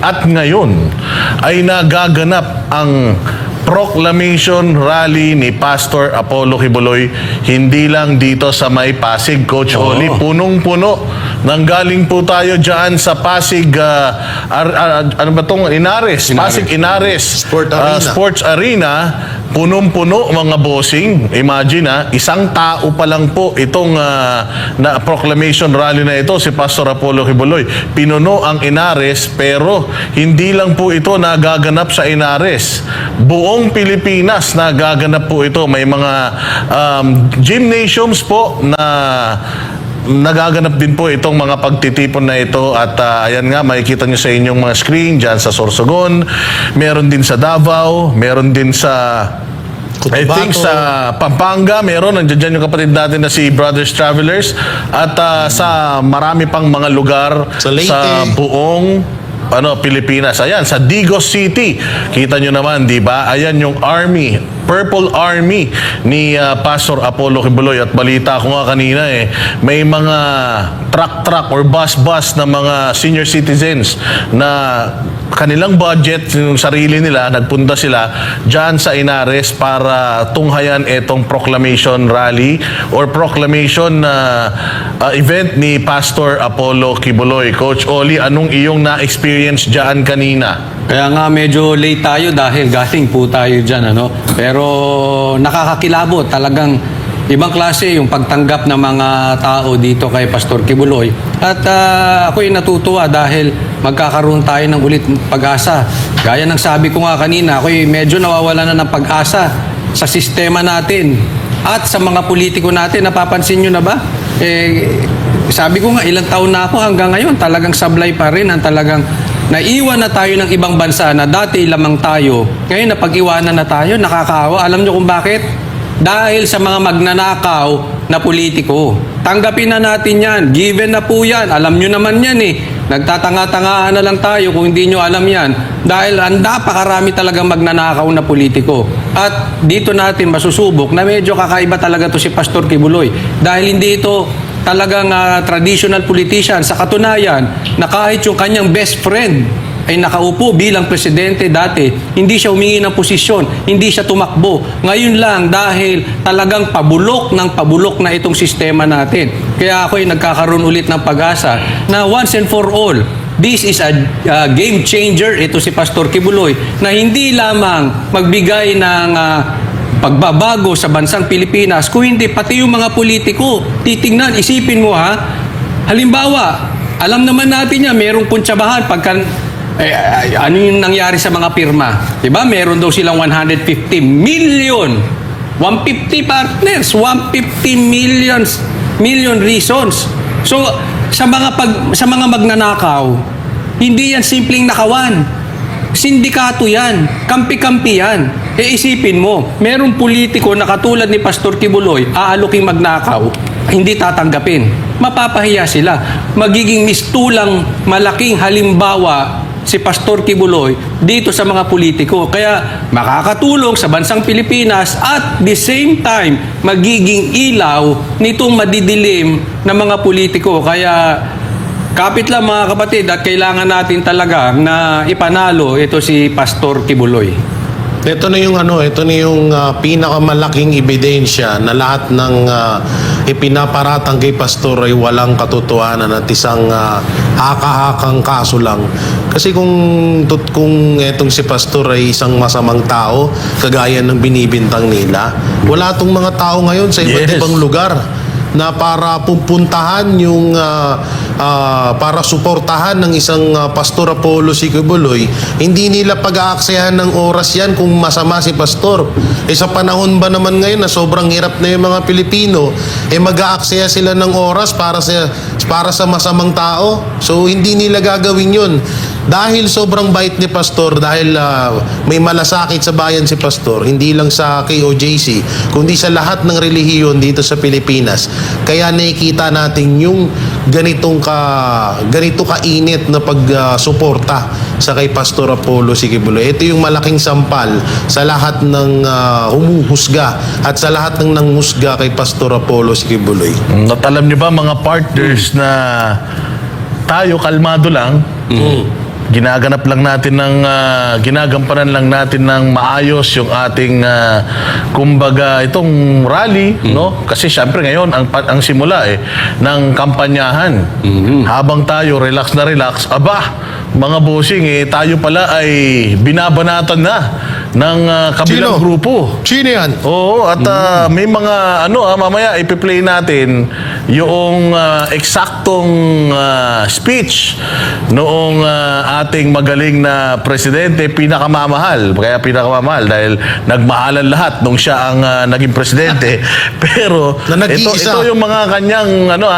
at ngayon ay nagaganap ang proclamation rally ni Pastor Apollo Kibuloy, hindi lang dito sa may Pasig, Coach Oli, punong-puno. Nanggaling po tayo dyan sa Pasig, ano ba itong Inares? Pasig Inares Sports Arena. Punong-puno mga bossing. Imagine isang tao pa lang po itong na proclamation rally na ito, si Pastor Apollo Kibuloy. Pinuno ang Inares, pero hindi lang po ito nagaganap sa Inares. Buong Pilipinas nagaganap po ito. May mga gymnasiums po na nagaganap din po itong mga pagtitipon na ito at ayan nga, makikita nyo sa inyong mga screen dyan sa Sorsogon, meron din sa Davao, meron din sa I think sa Pampanga, meron, nandiyan dyan yung kapatid natin na si Brothers Travelers at sa marami pang mga lugar sa buong Pilipinas. Ayan, sa Digos City. Kita nyo naman, di ba? Ayan yung Army, Purple Army ni Pastor Apollo Kibuloy. At balita ko nga kanina may mga truck or bus na mga senior citizens na kanilang budget, yung sarili nila, nagpunta sila dyan sa Inares para tunghayan itong proclamation rally or proclamation event ni Pastor Apollo Kibuloy. Coach Oli, anong iyong na-experience dyan kanina? Kaya nga medyo late tayo dahil galing po tayo dyan, Pero nakakakilabot, talagang ibang klase yung pagtanggap ng mga tao dito kay Pastor Kibuloy. At ako'y natutuwa dahil magkakaroon tayo ng ulit pag-asa. Gaya ng sabi ko nga kanina, ako'y medyo nawawala na ng pag-asa sa sistema natin at sa mga politiko natin. Napapansin nyo na ba? Sabi ko nga, ilang taon na ako hanggang ngayon, talagang sablay pa rin ang talagang naiwan na tayo ng ibang bansa na dati lamang tayo. Ngayon, napag-iwanan na tayo, nakakaawa. Alam nyo kung bakit? Dahil sa mga magnanakaw na politiko. Tanggapin na natin yan. Given na po yan. Alam nyo naman yan Nagtatanga-tangaan na lang tayo kung hindi nyo alam yan. Dahil napakarami talagang magnanakaw na politiko. At dito natin masusubok na medyo kakaiba talaga to si Pastor Kibuloy. Dahil hindi ito talagang traditional politician. Sa katunayan, na kahit yung kanyang best friend ay nakaupo bilang presidente dati, hindi siya humingi ng posisyon, hindi siya tumakbo. Ngayon lang dahil talagang pabulok na itong sistema natin. Kaya ako ay nagkakaroon ulit ng pag-asa na once and for all, this is a game changer, ito si Pastor Kibuloy, na hindi lamang magbigay ng pagbabago sa bansang Pilipinas, kung hindi pati yung mga politiko. Titingnan, isipin mo halimbawa, alam naman natin niya, merong kuntsabahan pagka ano yung nangyari sa mga pirma? Diba? Meron daw silang 150 million. 150 partners. 150 million reasons. So, sa mga magnanakaw, hindi yan simpleng nakawan. Sindikato yan. Kampi-kampi yan. Isipin mo, merong politiko na katulad ni Pastor Kibuloy, aaluking magnakaw, hindi tatanggapin. Mapapahiya sila. Magiging mistulang malaking halimbawa si Pastor Kibuloy dito sa mga politiko. Kaya makakatulong sa bansang Pilipinas at the same time magiging ilaw nitong madidilim na mga politiko. Kaya kapit lang mga kapatid at kailangan natin talaga na ipanalo ito si Pastor Kibuloy. Ito na yung pinakamalaking ebidensya na lahat ng ipinaparatang kay Pastor ay walang katotohanan at isang haka-hakang kaso lang. Kasi kung etong si Pastor ay isang masamang tao, kagaya ng binibintang nila, wala tong mga tao ngayon sa iba't ibang lugar na para pupuntahan yung para suportahan ng isang Pastor Apollo Kibuloy, hindi nila pag-aaksayahan ng oras yan kung masama si Pastor. Sa panahon ba naman ngayon na sobrang hirap na yung mga Pilipino, mag-aaksaya sila ng oras para sa masamang tao? So hindi nila gagawin yun. Dahil sobrang bait ni Pastor, dahil may malasakit sa bayan si Pastor, hindi lang sa KOJC, kundi sa lahat ng relihiyon dito sa Pilipinas. Kaya nakikita natin yung ganito kainit na pagsuporta sa kay Pastor Apollo Kibuloy. Ito yung malaking sampal sa lahat ng humuhusga at sa lahat ng nanghusga kay Pastor Apollo Kibuloy. At alam niyo ba mga partners na tayo kalmado lang, ginaganap lang natin ginagampanan lang natin ng maayos yung ating kumbaga itong rally, no? Kasi syempre ngayon ang simula ng kampanyahan. Habang tayo relax na relax, mga bossing tayo pala ay binabanatan na ng kabilang Sino? grupo. Sino yan? Oo, at may mga mamaya ipi-play natin yung eksaktong speech noong ating magaling na presidente, pinakamamahal. Kaya pinakamamahal dahil nagmahalan lahat nung siya ang naging presidente. Pero Na nag-iisa. ito yung mga kanyang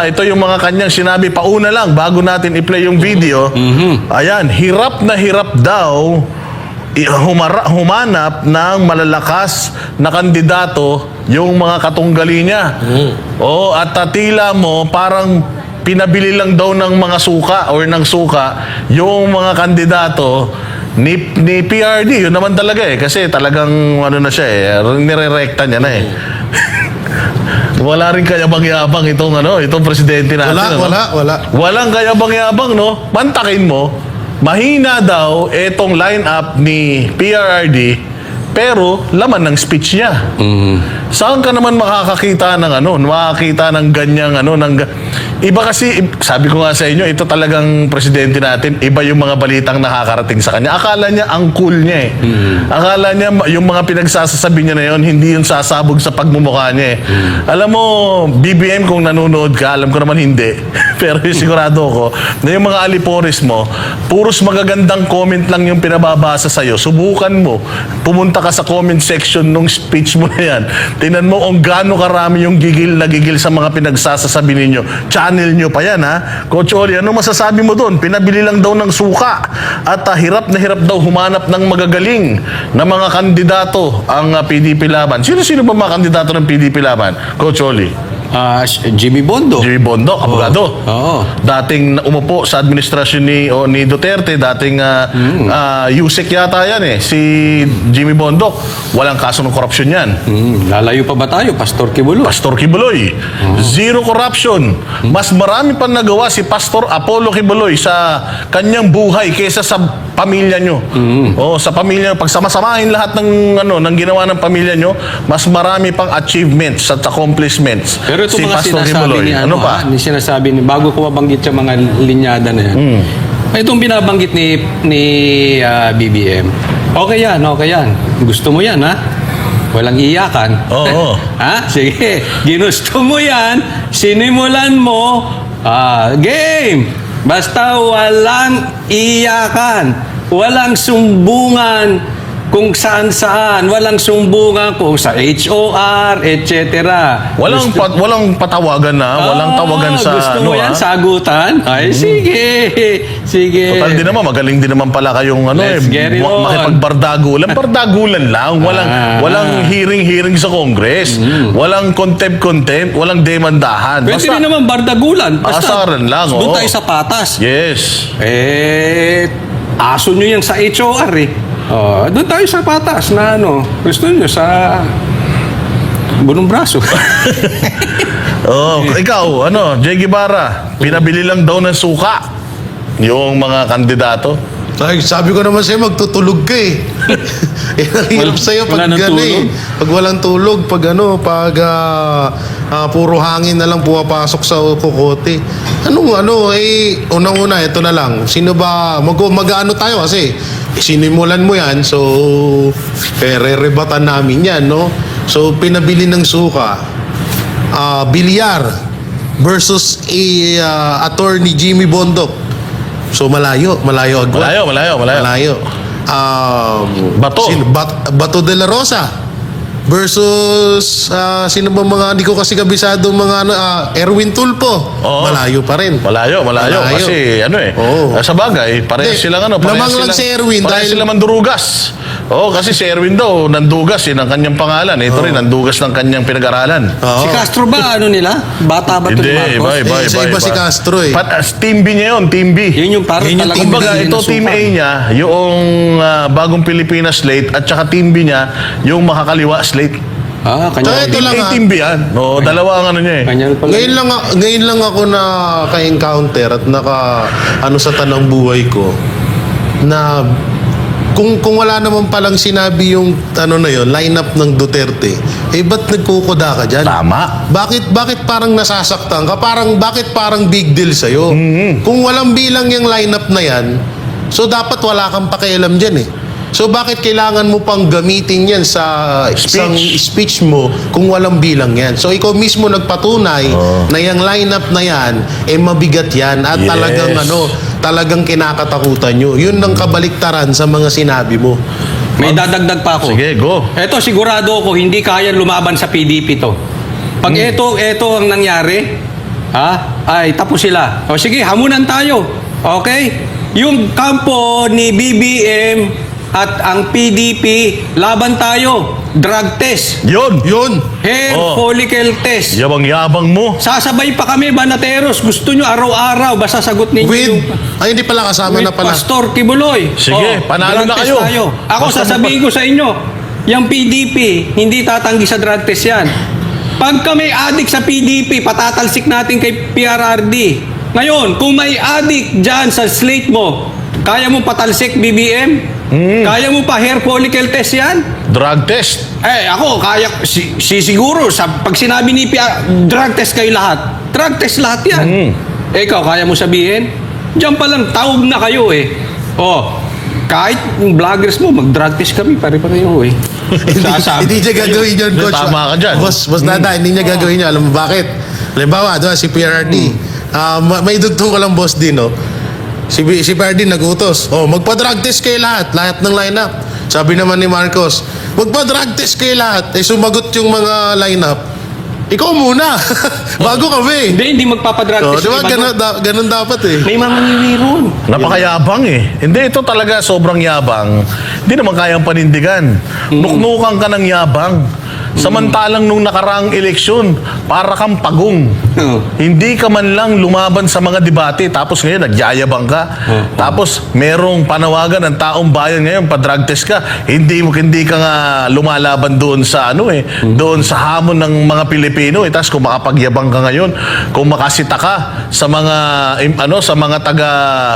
ito yung mga kanyang sinabi pauna lang bago natin i-play yung video. Ayan, hirap na hirap daw humanap ng malalakas na kandidato yung mga katunggali niya. At tila mo parang pinabili lang daw ng mga suka or ng suka yung mga kandidato ni PRD. Yun naman talaga kasi talagang na siya nirerekta niya na Wala rin kayabang-yabang itong presidente natin. Wala. Walang kayabang-yabang, no? Mantakin mo, mahina daw itong lineup ni PRRD, pero laman ng speech niya. Saan ka naman makakakita ng ganyang iba kasi, sabi ko nga sa inyo, ito talagang presidente natin, iba yung mga balitang nakakarating sa kanya. Akala niya ang cool niya Akala niya yung mga pinagsasasabi niya na yun, hindi yung sasabog sa pagmumukha niya Alam mo, BBM, kung nanonood ka, alam ko naman hindi. Pero sigurado ko na yung mga alipores mo, puros magagandang comment lang yung pinababasa sa'yo. Subukan mo. Pumunta ka sa comment section nung speech mo na yan. Tingnan mo kung gaano karami yung gigil na gigil sa mga pinagsasasabi ninyo. Channel nyo pa yan, Coach Oli, ano masasabi mo doon? Pinabili lang daw ng suka. At hirap na hirap daw humanap ng magagaling na mga kandidato ang PDP Laban. Sino-sino ba mga kandidato ng PDP Laban? Coach Oli? Jimmy Bondo. Jimmy Bondo, abogado. Oo. Dating umupo sa administrasyon ni Duterte, dating Yusek yata yan si Jimmy Bondo. Walang kaso ng korupsyon yan. Lalayo pa ba tayo, Pastor Kibuloy? Pastor Kibuloy, zero corruption. Mas marami pa nagawa si Pastor Apollo Kibuloy sa kanyang buhay kaysa sa pamilya nyo. Sa pamilya nyo, pag samasamahin lahat ng ginawa ng pamilya nyo, mas marami pang achievements at accomplishments. Pero ito si mga Pastor sinasabi Kibuloy. ni Ano pa? ni sinasabi ni bago ko mabanggit yung mga linyada na yan. Itong binabanggit ni BBM. Okay yan. Gusto mo yan, Walang iyakan. Oo. Sige. Ginusto mo yan. Sinimulan mo. Game. Basta walang iyakan. Walang sumbungan kung saan-saan. Walang sumbungan kung sa HOR, etc. Walang patawagan walang tawagan sa gusto mo yan, sagutan? Ay, sige. Total din naman, magaling din naman pala kayong Let's get it on. makipagbardagulan. Bardagulan lang. Walang hearing sa Congress. Walang contempt, walang demandahan. Pwede rin naman bardagulan. Asaran lang, doon tayo sa patas. Yes. Aso nyo yan sa HOR doon tayo sa patas na gusto nyo sa bunong braso. Ikaw, Jay Guevara, pinabili lang daw ng suka yung mga kandidato. Sabi ko naman sa'yo, magtutulog ka ang hirap sa'yo pag wala nang tulog. Pag walang tulog, pag puro hangin na lang pumapasok sa kukote. Unang-una, ito na lang. Sino ba, mag-ano tayo kasi, sinimulan mo yan, so, rerebatan namin yan, no? So, pinabili ng suka, Bilyar versus attorney Jimmy Bondoc. So malayo agwat. Malayo. Bato. Bato de la Rosa versus sino ba mga hindi ko kasi kabisado mga Erwin Tulfo. Oo. Malayo pa rin. Malayo. Kasi Oo. sa bagay, parehas Hindi, silang lamang lang si Erwin parehas dahil- sila mandurugas. Kasi si Erwin daw, nandugas ang kanyang pangalan. Ito rin, nandugas ng kanyang pinag-aralan. Oo. Si Castro ba, nila? Bata ba ito ni Hindi, Marcos? Iba si Castro Team B niya yun, Team B. Yun yung parang Yun yung talagang team B. Kumbaga, bili ito ng Team suka. A niya, yung bagong Pilipinas slate, at saka Team B niya, yung makakaliwa slate. Kanya. So, ito Team lang, A, Team B yan. Dalawa ang niya Kanya pala. Ngayon lang ako na ka-encounter at sa tanang buhay ko. na kung wala naman palang sinabi yung lineup ng Duterte, ba't nagkukuda ka dyan? Tama. Bakit parang nasasaktan ka? Bakit parang big deal sa'yo? Kung walang bilang yung lineup na yan, so dapat wala kang pakialam dyan eh. So bakit kailangan mo pang gamitin yan sa isang speech mo kung walang bilang yan? So ikaw mismo nagpatunay na yung lineup na yan, mabigat yan at Yes. talagang kinakatakutan nyo. Yun ang kabaliktaran sa mga sinabi mo. May dadagdag pa ako. Sige, go. Eto, sigurado ako, hindi kaya lumaban sa PDP to. Pag eto ang nangyari, ay tapos sila. O sige, hamunan tayo. Okay? Yung kampo ni BBM at ang PDP, laban tayo. Drug test. Yun. Hair follicle test. Yabang-yabang mo. Sasabay pa kami, Banateros. Gusto nyo araw-araw, basta sagot ninyo Hindi pala kasama na pala. Pastor Kibuloy. Sige, panalo drug na test kayo. tayo. Ako, Basta sasabihin ko sa inyo, yung PDP, hindi tatanggi sa drug test yan. Pagka may addict sa PDP, patatalsik natin kay PRRD. Ngayon, kung may addict dyan sa slate mo, kaya mo patalsik BBM? Kaya mo pa hair follicle test yan? Drug test. Ako, kaya, siguro, pag sinabi ni drug test kayo lahat. Drug test lahat yan. Ikaw, kaya mo sabihin? Diyan pa lang, taob na kayo eh. Kahit yung vloggers mo, mag-drug test kami, pare-pareho eh. Hindi niya gagawin yun, Coach. Tama ka dyan. Boss Dada, hindi niya gagawin yun. Alam mo bakit? Halimbawa, si PRRD. May dugtong ko lang, boss din, no? Si PRRD nag-utos. Magpa-drug test kayo lahat ng lineup. Sabi naman ni Marcos, magpa-drug test kayo lahat. Sumagot yung mga lineup. Ikaw muna. Bago kami. Hindi magpapadrug test. Di ba? Ganun dapat eh. May mga niliron. Napakayabang eh. Hindi, ito talaga sobrang yabang. Hindi naman kayang panindigan. Nuknukan ka ng yabang. Samantalang nung nakaraang eleksyon, para kang pagong. Hindi ka man lang lumaban sa mga debate, tapos ngayon nagyayabang ka. Tapos merong panawagan ng taong bayan ngayon, pa-drug test ka. Hindi ka nga lumalaban doon sa doon sa hamon ng mga Pilipino. Tapos kung makapagyabang ka ngayon, kung makasita ka sa mga sa mga taga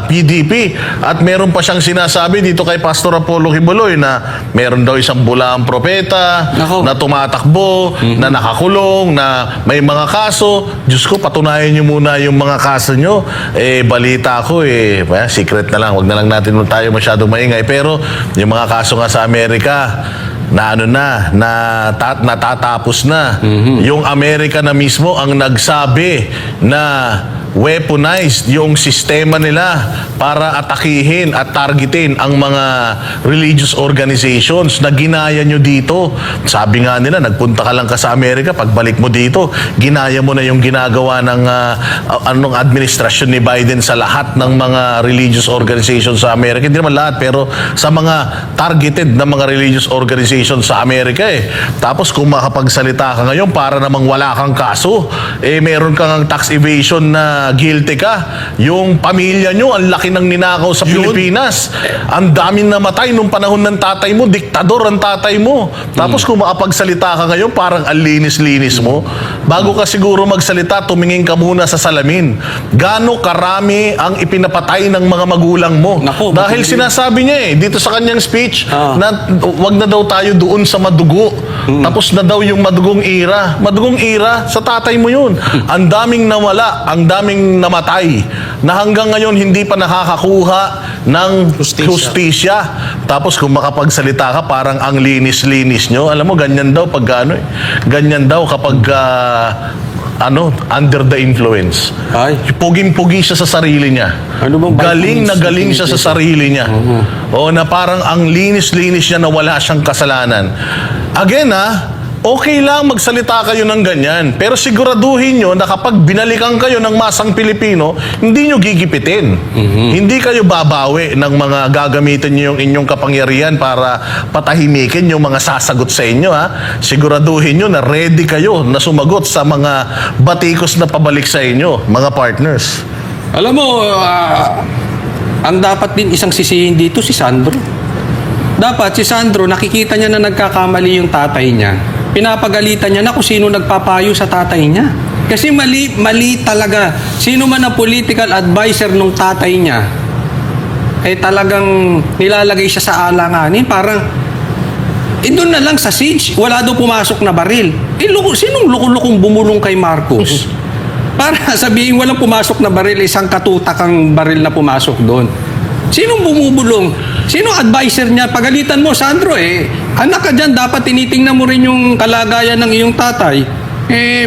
PDP, at meron pa siyang sinasabi dito kay Pastor Apollo Kibuloy na meron daw isang bulaang propeta na tumatakbo, na nakakulong, na may mga kaso. Diyos ko, patunayan nyo muna yung mga kaso nyo. Balita ko secret na lang. Wag na lang natin tayo masyado maingay. Pero yung mga kaso nga sa Amerika, natatapos na. Yung Amerika na mismo ang nagsabi na weaponized yung sistema nila para atakihin at targetin ang mga religious organizations na ginaya nyo dito. Sabi nga nila, nagpunta ka lang ka sa Amerika, pagbalik mo dito, ginaya mo na yung ginagawa ng administrasyon ni Biden sa lahat ng mga religious organizations sa Amerika. Hindi naman lahat, pero sa mga targeted na mga religious organizations sa Amerika Tapos kung makapagsalita ka ngayon, para namang wala kang kaso, meron kang tax evasion na guilty ka. Yung pamilya nyo, ang laki ng ninakaw sa Pilipinas. Ang daming namatay nung panahon ng tatay mo, diktador ang tatay mo. Tapos kung makapagsalita ka ngayon, parang ang linis-linis mo. Bago ka siguro magsalita, tumingin ka muna sa salamin. Gaano karami ang ipinapatay ng mga magulang mo? Naku, dahil sinasabi niya dito sa kanyang speech, na wag na daw tayo doon sa madugo. Tapos na daw yung madugong ira. Madugong ira, sa tatay mo yun. Ang daming nawala, ang daming namatay, na hanggang ngayon hindi pa nakakakuha ng hustisya. Tapos kung makapagsalita ka, parang ang linis-linis nyo. Alam mo, ganyan daw pag ganyan daw kapag under the influence. Puging-pugi siya sa sarili niya. Galing na galing siya sa sarili niya. Na parang ang linis-linis niya na wala siyang kasalanan. Again, okay lang magsalita kayo ng ganyan, pero siguraduhin nyo na kapag binalikan kayo ng masang Pilipino, hindi nyo gigipitin. Hindi kayo babawi ng mga gagamitin nyo yung inyong kapangyarihan para patahimikin yung mga sasagot sa inyo. Siguraduhin nyo na ready kayo na sumagot sa mga batikos na pabalik sa inyo, mga partners. Alam mo, ang dapat din isang sisihin dito si Sandro. Dapat si Sandro, nakikita niya na nagkakamali yung tatay niya. Pinapagalitan niya na kung sino nagpapayo sa tatay niya. Kasi mali talaga. Sino man ang political advisor ng tatay niya, talagang nilalagay siya sa alanganin. Parang, doon na lang sa siege, wala daw pumasok na baril. Sinong loko-lokong bumulong kay Marcos? Para sabihin walang pumasok na baril, isang katutakang baril na pumasok doon. Sinong bumubulong? Sinong advisor niya? Pagalitan mo, Sandro, anak ka dyan, dapat tinitingnan mo rin yung kalagayan ng iyong tatay.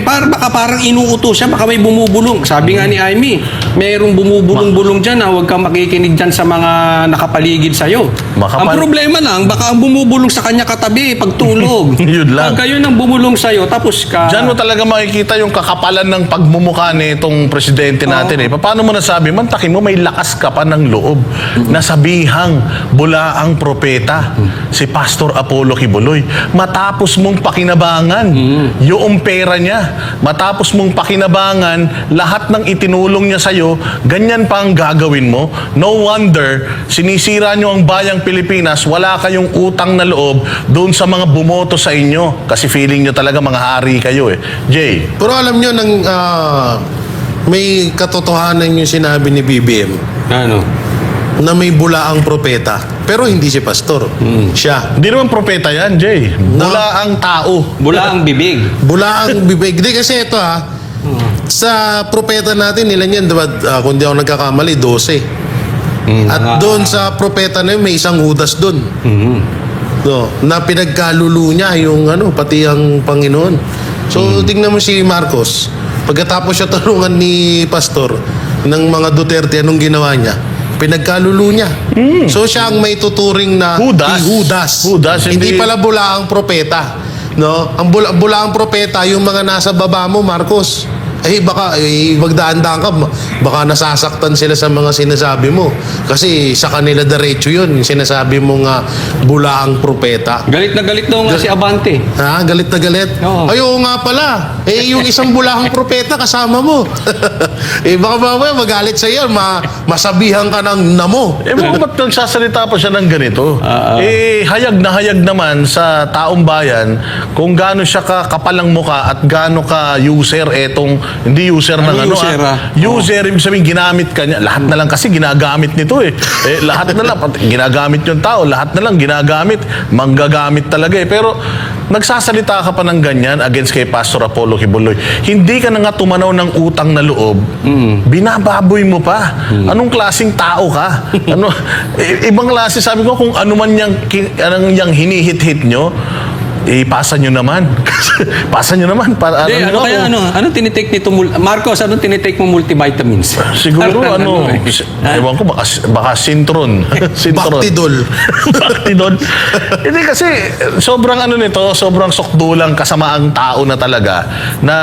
Baka parang inuuto siya, baka may bumubulong. Sabi nga ni Amy, mayroong bumubulong-bulong dyan, huwag kang makikinig dyan sa mga nakapaligid sa'yo. Ang problema lang, baka ang bumubulong sa kanya katabi, pagtulog. Yun lang. Pag kayo nang bumulong sa'yo, tapos ka... Diyan mo talaga makikita yung kakapalan ng pagmumukha nitong presidente natin. Paano mo nasabi? Mantakin mo, may lakas ka pa ng loob. Nasabihang bulaang propeta, si Pastor Apollo Kibuloy. Matapos mong pakinabangan yung pera niya, matapos mong pakinabangan lahat ng itinulong niya sa'yo, ganyan pa ang gagawin mo. No wonder, sinisira niyo ang bayang Pilipinas, wala kayong utang na loob doon sa mga bumoto sa inyo. Kasi feeling niyo talaga mga hari kayo Jay. Pero alam nyo, may katotohanan yung sinabi ni BBM Ano? na may bulaang propeta. Pero hindi si pastor. Siya. Hindi naman propeta yan, Jay. Bulaang tao. Bula ang bibig. Bulaang bibig. Hindi kasi ito sa propeta natin, ilan yan, diba? Kung di ako nagkakamali, 12. At doon sa propeta na yun, may isang Judas doon. No, na pinagkalulo niya yung pati ang Panginoon. So, tingnan mo si Marcos. Pagkatapos siya tanungan ni pastor ng mga Duterte, anong ginawa niya? Pinagkalulo niya. So, siya ang may tuturing na Judas. Hindi pala bulaang propeta. No? Ang bulaang propeta, yung mga nasa baba mo, Marcos. Baka magdaan-daan ka, baka nasasaktan sila sa mga sinasabi mo. Kasi sa kanila diretso yun, yung sinasabi mo nga bulaang propeta. Galit na galit daw nga si Abante. Ha? Galit na galit? Oo. Ay, oo nga pala. Yung isang bulaang propeta kasama mo. Baka mamaya magalit sa iyo, masabihan ka ng namo. Ba't nagsasalita pa siya ng ganito? Hayag naman sa taong bayan kung gaano siya kapalang muka at gaano ka user hindi user ng user, user, ibig sabihin ginamit ka niya. Lahat na lang kasi ginagamit nito lahat na lang, ginagamit yung tao, lahat na lang ginagamit, manggagamit talaga Pero nagsasalita ka pa ng ganyan against kay Pastor Apollo Kibuloy. Hindi ka na nga tumanaw ng utang na loob. Binababoy mo pa. Anong klaseng tao ka? Ibang klase, sabi ko, kung ano man yang hinihit-hit nyo, pasa nyo naman. Pasa nyo naman. Anong tinitake nito? Marcos, anong tinitake mo multivitamins? Siguro, ewan ko, baka Sintron. Bactidol. Bactidol. Hindi kasi, sobrang sobrang sokdulang kasamaang tao na talaga na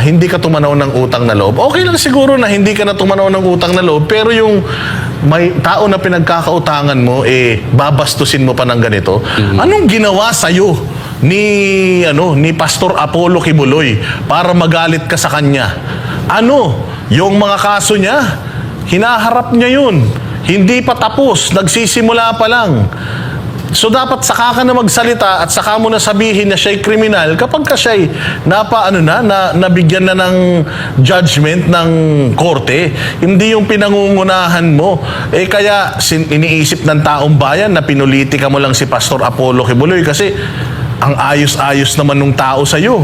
hindi ka tumanaw ng utang na loob. Okay lang siguro na hindi ka na tumanaw ng utang na loob, pero yung may tao na pinagkakautangan mo, babastusin mo pa ng ganito. Anong ginawa sa'yo ni Pastor Apollo Kibuloy para magalit ka sa kanya? Yung mga kaso niya, hinaharap niya yun. Hindi pa tapos, nagsisimula pa lang. So dapat saka ka na magsalita at saka mo na sabihin na siya'y kriminal kapag ka siya'y nabigyan na ng judgment ng korte. Hindi yung pinangungunahan mo. Kaya iniisip ng taong bayan na pinulitika mo lang si Pastor Apollo Kibuloy kasi ang ayos-ayos naman ng tao sa'yo.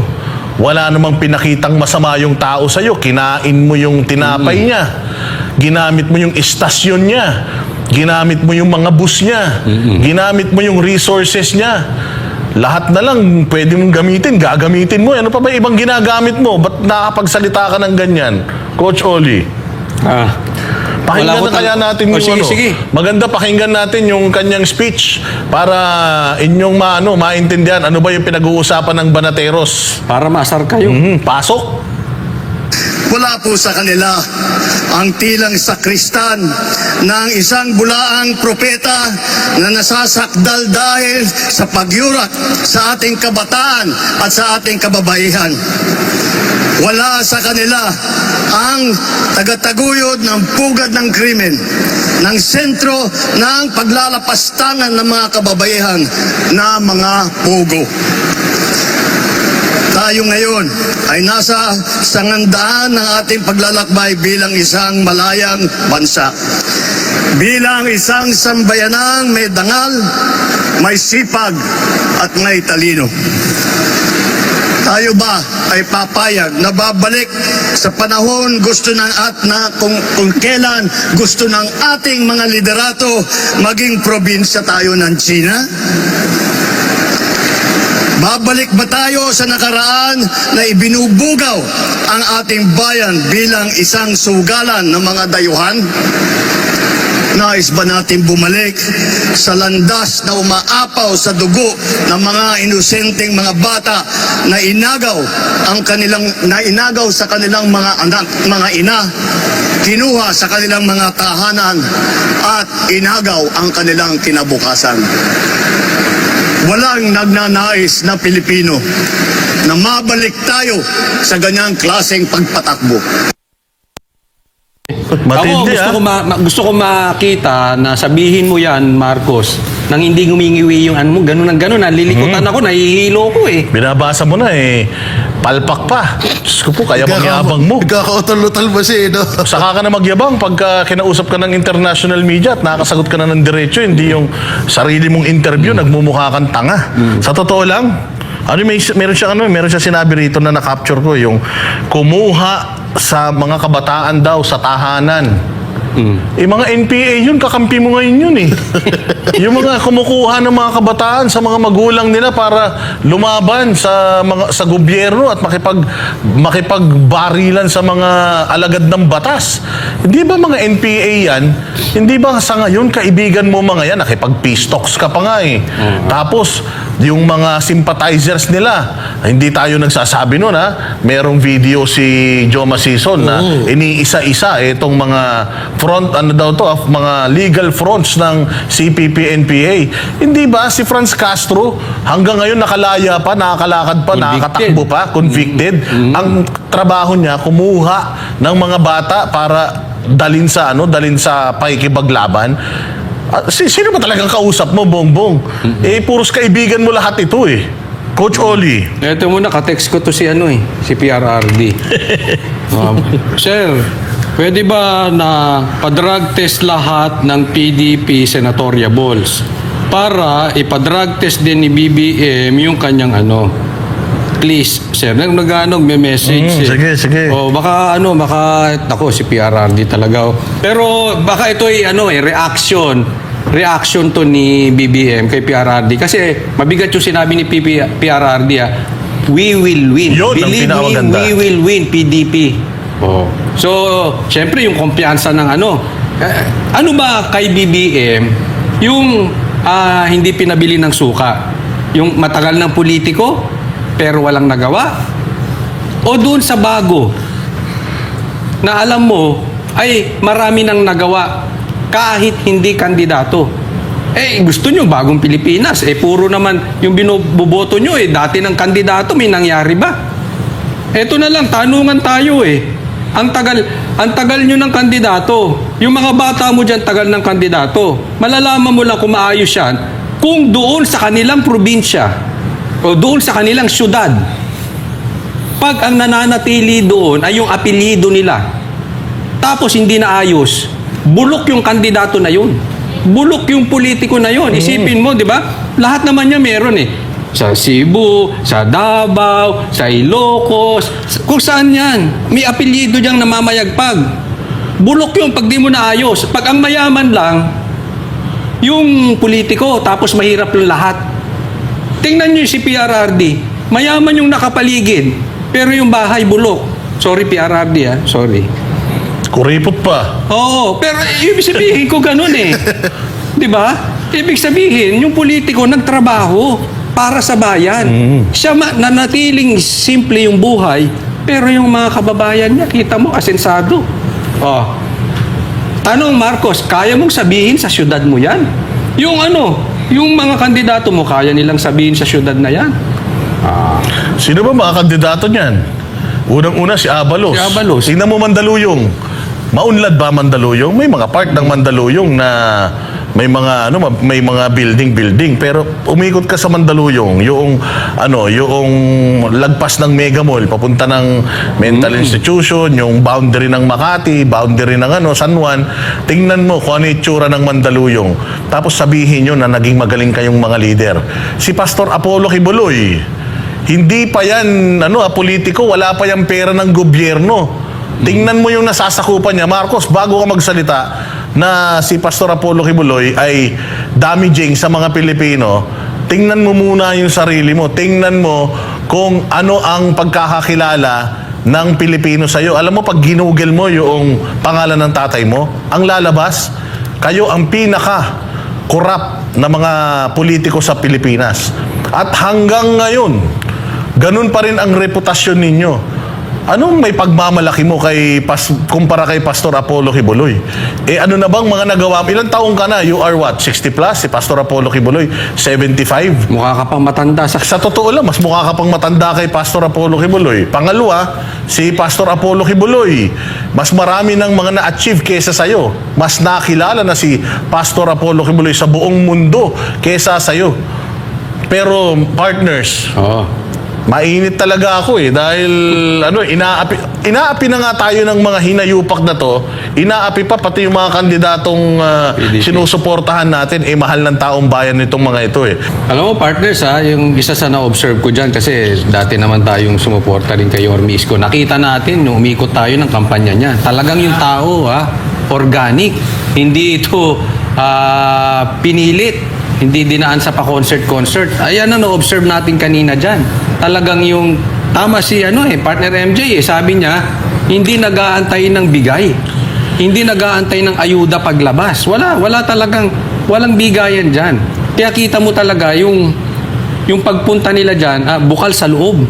Wala namang pinakitang masama yung tao sa'yo. Kinain mo yung tinapay niya. Ginamit mo yung istasyon niya. Ginamit mo yung mga bus niya. Ginamit mo yung resources niya. Lahat na lang pwede mong gamitin, gagamitin mo. Ano pa ba ibang ginagamit mo? Ba't nakapagsalita ka ng ganyan? Coach Oli. Pakinggan na kaya natin yung sige. Maganda pakinggan natin yung kanyang speech para inyong maintindihan ano ba yung pinag-uusapan ng Banateros. Para maasar kayo. Pasok. Wala po sa kanila ang tilang sakristan ng isang bulaang propeta na nasasakdal dahil sa pagyurak sa ating kabataan at sa ating kababaihan. Wala sa kanila ang tagataguyod ng pugad ng krimen, ng sentro ng paglalapastangan ng mga kababaihan na mga pugo. Tayo ngayon ay nasa sangandaan ng ating paglalakbay bilang isang malayang bansa. bilang isang sambayanang may dangal, may sipag at may talino. Tayo ba ay papayag na babalik sa panahon gusto ng kung kailan gusto ng ating mga liderato maging probinsya tayo ng China? Babalik ba tayo sa nakaraan na ibinubugaw ang ating bayan bilang isang sugalan ng mga dayuhan? Nais ba natin bumalik sa landas na umaapaw sa dugo ng mga inosenteng mga bata na inagaw sa kanilang mga anak, mga ina, kinuha sa kanilang mga tahanan at inagaw ang kanilang kinabukasan? Walang nagnanais na Pilipino na mabalik tayo sa ganyang klaseng pagpatakbo. Matindi, Ako, gusto ko makita na sabihin mo yan, Marcos, nang hindi ngumingiwi yung ano mo, ganun ang ganun, nalilikutan ako, nahihilo ko eh. Binabasa mo na eh. Palpak pa. Diyos ko po, kaya magyabang mo. Nagkakautol-utol ba siya, no? Saka ka na magyabang pagka kinausap ka ng international media at nakakasagot ka na ng diretso, hindi yung sarili mong interview, nagmumukha kang tanga. Sa totoo lang, meron siya sinabi rito na na-capture ko, yung kumuha sa mga kabataan daw sa tahanan. Mga NPA yun, kakampi mo ngayon yun eh. Yung mga kumukuha ng mga kabataan sa mga magulang nila para lumaban sa gobyerno at makipagbarilan sa mga alagad ng batas. Hindi ba mga NPA yan? Hindi ba sa ngayon kaibigan mo mga yan, nakipag-peace talks ka pa nga eh. Tapos yung mga sympathizers nila, hindi tayo nagsasabi nun ha. Merong video si Joe Masison na iniisa-isa itong mga mga legal fronts ng CPP-NPA. Hindi ba si Franz Castro hanggang ngayon nakalaya pa, nakakalakad pa, nakakatakbo pa, convicted? Ang trabaho niya kumuha ng mga bata para dalin sa pakikipaglaban. Sino ba talagang kausap mo, Bongbong? Puros kaibigan mo lahat ito eh. Coach Oli. Ito muna, ka-text ko to si si PRRD. Sir, pwede ba na pa-drug test lahat ng PDP senatoriables para ipa-drug test din ni BBM yung kanyang please, sir. May message. Sige. O baka si PRRD talaga. Pero baka ito ay reaction to ni BBM kay PRRD kasi mabigat yung sinabi ni PRRD we will win. Yun, Believe ang me, pinakamaganda. we will win PDP. So, syempre yung kumpiyansa ng ano ba kay BBM yung hindi pinabili ng suka? Yung matagal ng politiko pero walang nagawa? O doon sa bago na alam mo ay marami nang nagawa kahit hindi kandidato? Gusto nyo bagong Pilipinas. Puro naman yung binoboto nyo dati ng kandidato, may nangyari ba? Eto na lang, tanungan tayo Ang tagal nyo ng kandidato. Yung mga bata mo dyan, tagal ng kandidato. Malalaman mo lang kung maayos yan kung doon sa kanilang probinsya o doon sa kanilang syudad, pag ang nananatili doon ay yung apelyido nila, tapos hindi na ayos, bulok yung kandidato na yun. Bulok yung politiko na yun. Isipin mo, di ba? Lahat naman niya meron Sa Cebu, sa Davao, sa Ilocos, kung saan yan. May apelyido diyang namamayagpag. Bulok yung pag di mo naayos. Pag ang mayaman lang, yung politiko, tapos mahirap yung lahat. Tingnan niyo si PRRD. Mayaman yung nakapaligid, pero yung bahay bulok. Sorry PRRD sorry. Kuripot pa. Oo, pero ibig sabihin ko ganun Di ba? Ibig sabihin, yung politiko nagtrabaho para sa bayan. Siya nanatiling simple yung buhay, pero yung mga kababayan niya, kita mo, asensado. Tanong Marcos, kaya mong sabihin sa syudad mo yan? Yung mga kandidato mo, kaya nilang sabihin sa syudad na yan? Sino ba mga kandidato niyan? Unang-una si Abalos. Si Abalos. Tingnan mo Mandaluyong. Maunlad ba Mandaluyong? May mga part ng Mandaluyong na may mga building, pero umikot ka sa Mandaluyong, yung lagpas ng Mega Mall papunta ng mental institution, yung boundary ng Makati, boundary ng San Juan, tingnan mo kung ano yung itsura ng Mandaluyong. Tapos sabihin nyo na naging magaling kayong mga leader. Si Pastor Apollo Kibuloy, hindi pa yan politiko, wala pa yung pera ng gobyerno. Tingnan mo yung nasasakupan niya. Marcos, bago ka magsalita na si Pastor Apollo Kibuloy ay damaging sa mga Pilipino, tingnan mo muna yung sarili mo. Tingnan mo kung ano ang pagkakakilala ng Pilipino sa'yo. Alam mo, pag ginugel mo yung pangalan ng tatay mo, ang lalabas, kayo ang pinaka-corrupt na mga politiko sa Pilipinas. At hanggang ngayon, ganun pa rin ang reputasyon ninyo. Anong may pagmamalaki mo kumpara kay Pastor Apollo Kibuloy? Ano na bang mga nagawa? Ilang taong ka na? You are what? 60 plus? Si Pastor Apollo Kibuloy, 75? Mukha ka pang matanda sa... Sa totoo lang, mas mukha ka pang matanda kay Pastor Apollo Kibuloy. Pangalawa, si Pastor Apollo Kibuloy, mas marami ng mga na-achieve kesa sa'yo. Mas nakilala na si Pastor Apollo Kibuloy sa buong mundo kesa sa'yo. Pero, partners, mainit talaga ako dahil inaapi na nga tayo ng mga hinayupak na to, inaapi pa pati yung mga kandidatong sinusuportahan natin, mahal ng taong bayan nitong mga ito Alam mo, partners, yung isa sa na-observe ko dyan, kasi dati naman tayong sumuporta rin kay Yorme Isko. Nakita natin nung umikot tayo ng kampanya niya. Talagang yung tao, organic. Hindi ito pinilit. Hindi dinaan sa pa-concert. Ayan ang na-observe natin kanina dyan. Talagang yung, tama si partner MJ sabi niya, hindi nag-aantay ng bigay. Hindi nag-aantay ng ayuda paglabas. Walang bigayan dyan. Kaya kita mo talaga yung pagpunta nila dyan, bukal sa loob.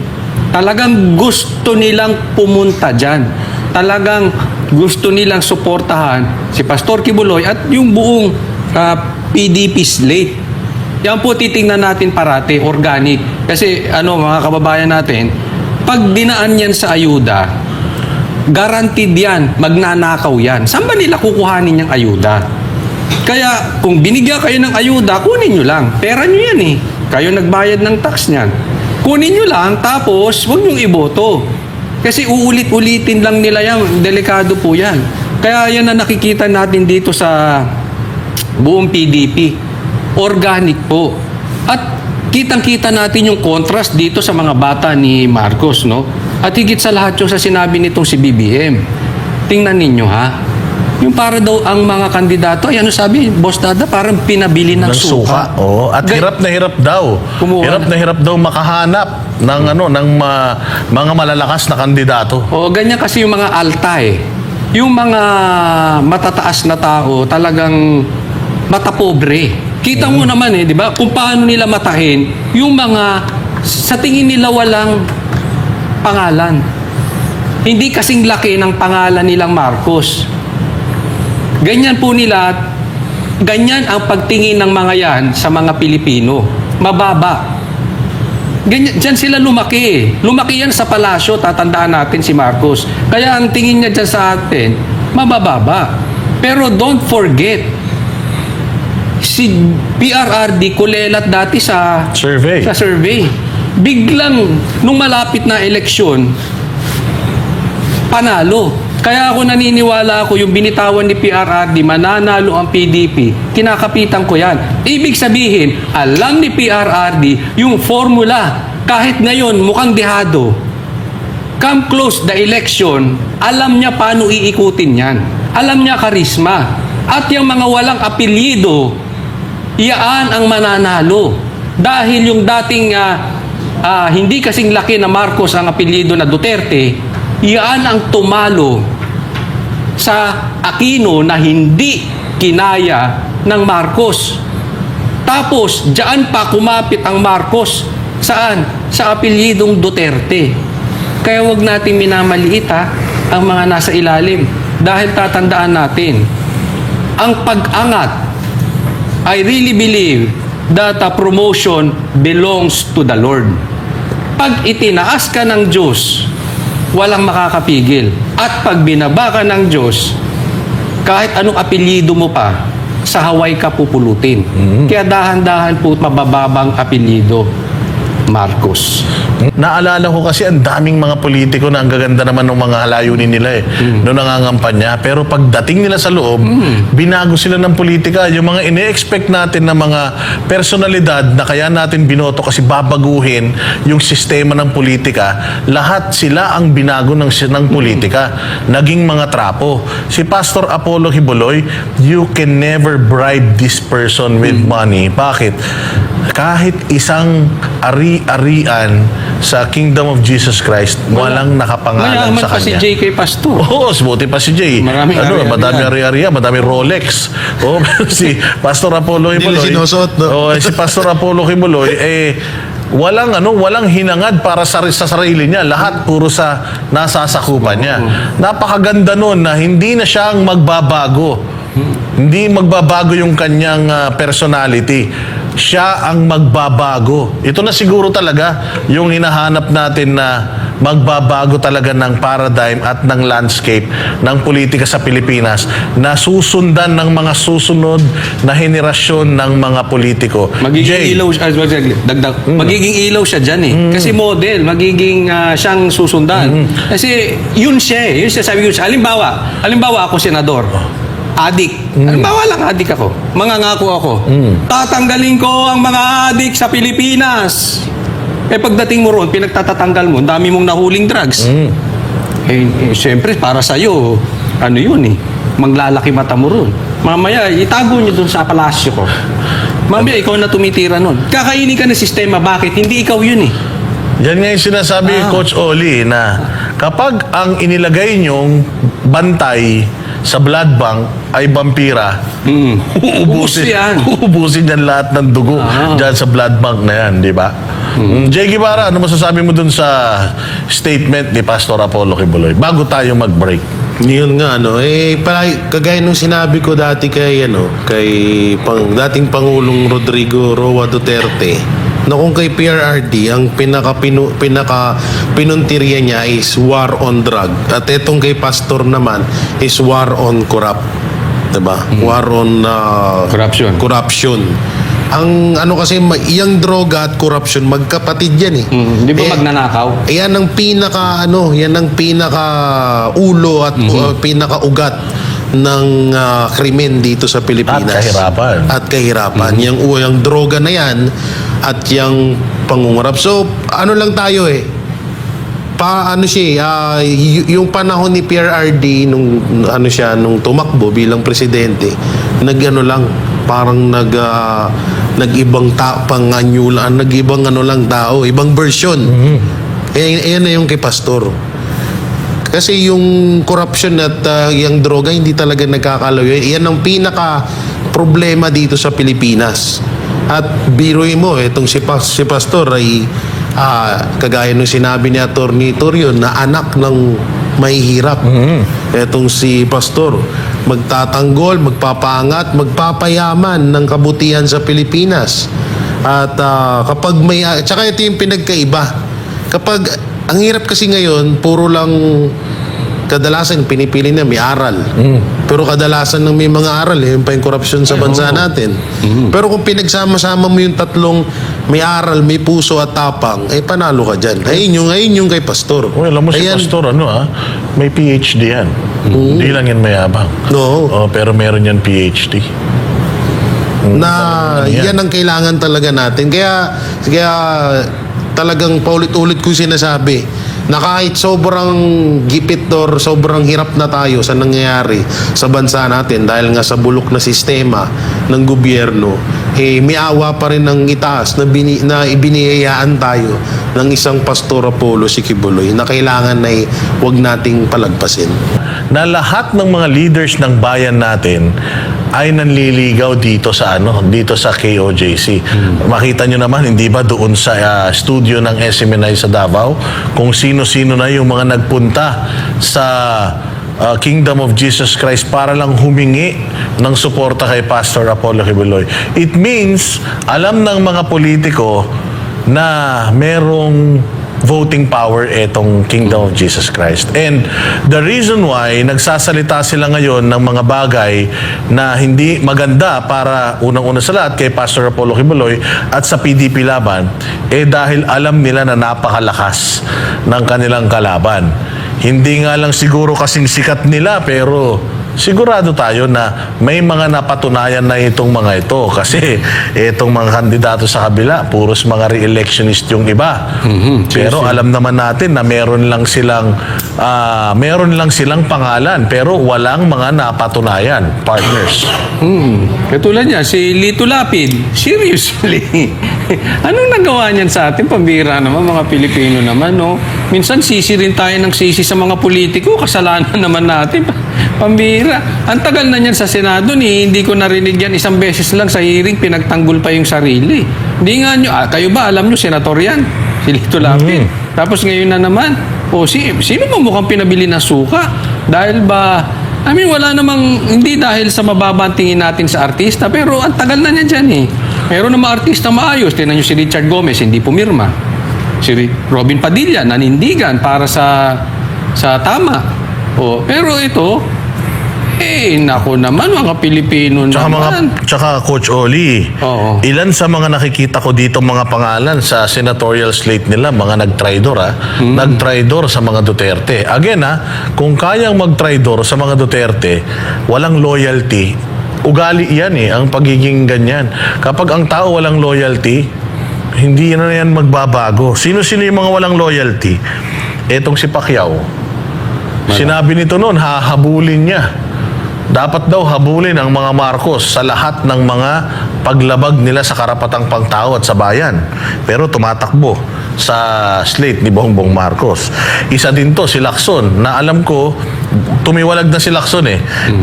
Talagang gusto nilang pumunta dyan. Talagang gusto nilang suportahan si Pastor Kibuloy at yung buong PDP slate. Yan po titingnan natin parati, organic. Kasi mga kababayan natin, pag dinaan yan sa ayuda, guaranteed yan, magnanakaw yan. Saan ba nila kukuhanin yung ayuda? Kaya kung binigyan kayo ng ayuda, kunin nyo lang. Pera nyo yan Kayo nagbayad ng tax niyan. Kunin nyo lang, tapos huwag nyong iboto. Kasi uulit-ulitin lang nila yan. Delikado po yan. Kaya yan na nakikita natin dito sa buong PDP. Organic po. At kitang-kita natin yung contrast dito sa mga bata ni Marcos, no? At higit sa lahat yung sa sinabi nitong si BBM. Tingnan ninyo, yung para daw ang mga kandidato, sabi, Boss Dada, parang pinabili ng suka. At hirap na hirap daw. Hirap na hirap daw makahanap ng mga malalakas na kandidato. Ganyan kasi yung mga alta Yung mga matataas na tao, talagang matapobre. Kita mo naman di ba? Kung paano nila matahin yung mga sa tingin nila walang pangalan. Hindi kasing laki ng pangalan nilang Marcos. Ganyan po nila, ganyan ang pagtingin ng mga yan sa mga Pilipino. Mababa. Ganyan, dyan sila lumaki Lumaki yan sa palasyo, tatandaan natin si Marcos. Kaya ang tingin niya dyan sa atin, mabababa. Pero don't forget, si PRRD kulelat dati sa survey. Biglang, nung malapit na eleksyon, panalo. Kaya ako naniniwala yung binitawan ni PRRD, mananalo ang PDP, kinakapitan ko yan. Ibig sabihin, alam ni PRRD yung formula. Kahit ngayon, mukhang dehado. Come close the election, alam niya paano iikutin yan. Alam niya karisma. At yung mga walang apelyido, iyaan ang mananalo. Dahil yung dating hindi kasing laki na Marcos ang apelyido na Duterte, iyaan ang tumalo sa Aquino na hindi kinaya ng Marcos. Tapos, diyan pa kumapit ang Marcos. Saan? Sa apelyidong Duterte. Kaya wag natin minamaliit ang mga nasa ilalim. Dahil tatandaan natin, ang pag-angat, I really believe that a promotion belongs to the Lord. Pag itinaas ka ng Diyos, walang makakapigil. At pag binaba ka ng Diyos, kahit anong apelyido mo pa, sa Hawaii ka pupulutin. Kaya dahan-dahan po mabababang apelyido, Marcos. Naalala ko kasi ang daming mga politiko na ang gaganda naman ng mga layunin nila noong nangangampanya. Pero pagdating nila sa loob, binago sila ng politika. Yung mga ine-expect natin na mga personalidad na kaya natin binoto kasi babaguhin yung sistema ng politika, lahat sila ang binago ng politika. Naging mga trapo. Si Pastor Apollo Kibuloy, you can never bribe this person with money. Bakit? Kahit isang ari-arian sa Kingdom of Jesus Christ, walang nakapangalan Mayaman sa pa si kanya. J.K. Pastor. Oo, buti pa si Jay. Maraming ari-arian. Madami ari-arian, madami Rolex. Oh, si Pastor Apollo Hindi Kibuloy. sinusuot, no? Si Pastor Apollo Kibuloy, walang hinangad para sa sarili niya. Lahat puro sa nasasakupan niya. Napakaganda nun na hindi na siyang magbabago. Hindi magbabago yung kanyang personality. Siya ang magbabago. Ito na siguro talaga yung hinahanap natin na magbabago talaga ng paradigm at ng landscape ng politika sa Pilipinas na susundan ng mga susunod na henerasyon ng mga politiko. Magiging ilaw siya, dagdag. Magiging ilaw siya diyan eh. Kasi model, magiging siyang susundan. Kasi yun siya eh. Yun siya sabi ko. Halimbawa ako senador. Adik. Halimbawa lang adik ako. Mangangako ako. Tatanggalin ko ang mga adik sa Pilipinas. Pagdating mo roon, pinagtatatanggal mo, ang dami mong nahuling drugs. Siyempre, para sa'yo, ano yun eh, maglalaki mata mo roon. Mamaya, itago nyo doon sa palasyo ko. Mamaya, ikaw na tumitira nun. Kakainin ka ng sistema, bakit? Hindi ikaw yun eh. Yan nga yung sinasabi Coach Oli na kapag ang inilagay nyong bantay sa blood bank ay vampira, Ubus yan. uubusin yan lahat ng dugo dyan sa blood bank na yan, di ba? Jay Guevara, ano masasabi mo dun sa statement ni Pastor Apollo Kibuloy bago tayo mag-break? Yun nga, kagaya nung sinabi ko dati kay dating Pangulong Rodrigo Roa Duterte, na kung kay PRRD, ang pinuntirya niya is war on drug. At etong kay Pastor naman is war on corrupt. Diba? War on corruption. Ang kasi, yung droga at corruption, magkapatid yan eh. Di ba magnanakaw? Yan ang pinaka ulo at pinaka-ugat ng krimen dito sa Pilipinas. At kahirapan. Yung droga na yan at yung pangungurap. So, ano lang tayo eh. Yung panahon ni PRRD nung tumakbo bilang presidente, nag-ibang tao, ibang version. Ayan na yung kay Pastor. Kasi yung corruption at yung droga hindi talaga nagkakalayo. Yan ang pinaka problema dito sa Pilipinas. At biruin mo, itong si Pastor ay kagaya nung sinabi ni Atty. Torrio na anak ng mahihirap. Itong si Pastor, magtatanggol, magpapaangat, magpapayaman ng kabutihan sa Pilipinas. At kapag tsaka ito yung pinagkaiba. Kapag, ang hirap kasi ngayon, puro lang kadalasan pinipili na may aral. Pero kadalasan ng may mga aral, yun pa yung korupsyon sa bansa natin. Pero kung pinagsama-sama mo yung tatlong may aral, may puso at tapang, panalo ka dyan. Ayun yung kay Pastor. Alam mo si Pastor, may PhD yan. Hindi lang yan mayabang. No. Pero meron yan PhD. Yan ang kailangan talaga natin. Kaya talagang paulit-ulit ko sinasabi na kahit sobrang gipit or sobrang hirap na tayo sa nangyayari sa bansa natin dahil nga sa bulok na sistema ng gobyerno, may awa pa rin ng itaas na ibiniyayaan tayo ng isang Pastor Apollo si Kibuloy na kailangan na huwag nating palagpasin. Na lahat ng mga leaders ng bayan natin ay nanliligaw dito sa KOJC. Makita nyo naman, hindi ba doon sa studio ng SMNI sa Davao, kung sino-sino na yung mga nagpunta sa Kingdom of Jesus Christ para lang humingi ng suporta kay Pastor Apollo Kibuloy. It means, alam ng mga politiko na merong voting power etong Kingdom of Jesus Christ. And the reason why nagsasalita sila ngayon ng mga bagay na hindi maganda para unang-una sa lahat kay Pastor Apollo Kibuloy at sa PDP laban, dahil alam nila na napakalakas ng kanilang kalaban. Hindi nga lang siguro kasing sikat nila, pero sigurado tayo na may mga napatunayan na itong mga ito. Kasi itong mga kandidato sa kabila, puros mga re-electionist yung iba. Pero alam naman natin na meron lang silang pangalan, pero walang mga napatunayan, partners. Katulad niya, si Lito Lapid, seriously. Anong nagawa niyan sa atin? Pambira naman, mga Pilipino naman, no? Minsan sisi rin tayo ng sisi sa mga politiko, kasalanan naman natin. Pambira. Ang tagal na niyan sa Senado, hindi ko narinig yan isang beses lang sa hearing, pinagtanggol pa yung sarili. Hindi nga nyo, kayo ba alam nyo, senator yan? Si Lito Lapid. Tapos ngayon na naman, sino ba mukhang pinabili na suka? Dahil ba, wala namang, hindi dahil sa mababa ang tingin natin sa artista, pero ang tagal na niya dyan eh. Meron namang artista maayos. Tingnan nyo si Richard Gomez, hindi pumirma. Si Robin Padilla, nanindigan para sa tama. Pero ito, nako naman, mga Pilipino naman. Tsaka Coach Oli, Oo. ilan sa mga nakikita ko dito mga pangalan sa senatorial slate nila, mga nag-tridor nag-tridor sa mga Duterte. Again kung kayang mag-tridor sa mga Duterte, walang loyalty, ugali yan ang pagiging ganyan. Kapag ang tao walang loyalty, hindi na yan magbabago. Sino-sino yung mga walang loyalty? Etong si Pacquiao. Sinabi nito noon, hahabulin niya. Dapat daw habulin ang mga Marcos sa lahat ng mga paglabag nila sa karapatang pangtao at sa bayan. Pero tumatakbo sa slate ni Bongbong Marcos. Isa din to, si Lacson, na alam ko, tumiwalag na si Lacson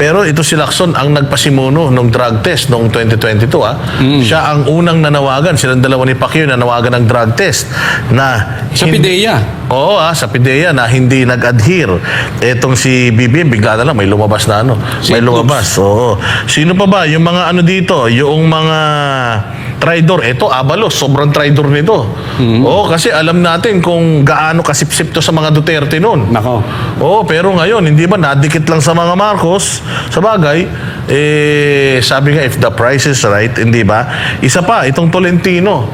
Pero ito si Lacson ang nagpasimuno nung drug test noong 2022 Siya ang unang nanawagan, silang dalawa ni Pacquiao nanawagan ng drug test na Sa PIDEA. Oo, sa PIDEA na hindi nag-adhere. Etong si BBM, bigla na lang, may lumabas na may lumabas. Oo. Sino pa ba? Yung mga dito, yung mga tridor. Ito, Abalos, sobrang tridor nito. Oo, kasi alam natin kung gaano kasipsip to sa mga Duterte noon. Nako. Oo, pero ngayon, hindi ba nadikit lang sa mga Marcos? Sa bagay, sabi nga, if the price is right, hindi ba? Isa pa, itong Tolentino.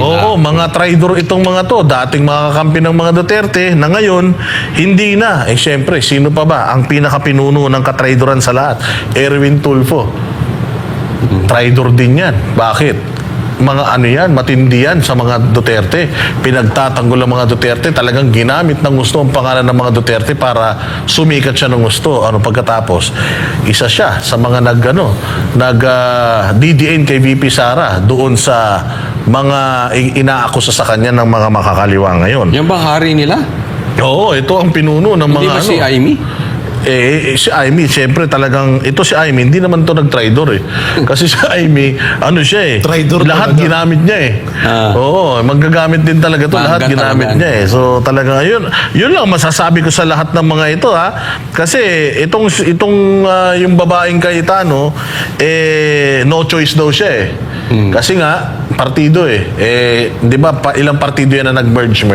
Oo, mga tridor itong mga to. Dating mga kakampi ng mga Duterte na ngayon, hindi na. Syempre, sino pa ba? Ang pinakapinuno ng katridoran sa lahat, Erwin Tulfo. Tridor din yan. Bakit? Mga yan, matindi yan sa mga Duterte. Pinagtatanggol ang mga Duterte, talagang ginamit ng gusto ang pangalan ng mga Duterte para sumikat siya ng gusto. Pagkatapos, isa siya sa mga DDN kay VP Sara doon sa mga inaakusa sa kanya ng mga makakaliwa ngayon. Yan bang hari nila? Oo, ito ang pinuno ng mga Hindi ba si Aimee? Si Aimee, siyempre talagang, ito si Aimee, hindi naman to nag-tridor Kasi si Aimee, siya Tridor lahat talaga. ginamit niya Oo, magagamit din talaga to. Mangga Lahat ginamit talaga. niya So talaga, yun lang masasabi ko sa lahat ng mga ito Kasi itong yung babaeng Cayetano, no choice daw siya Kasi nga, partido di ba, ilang partido yan na nag-merge.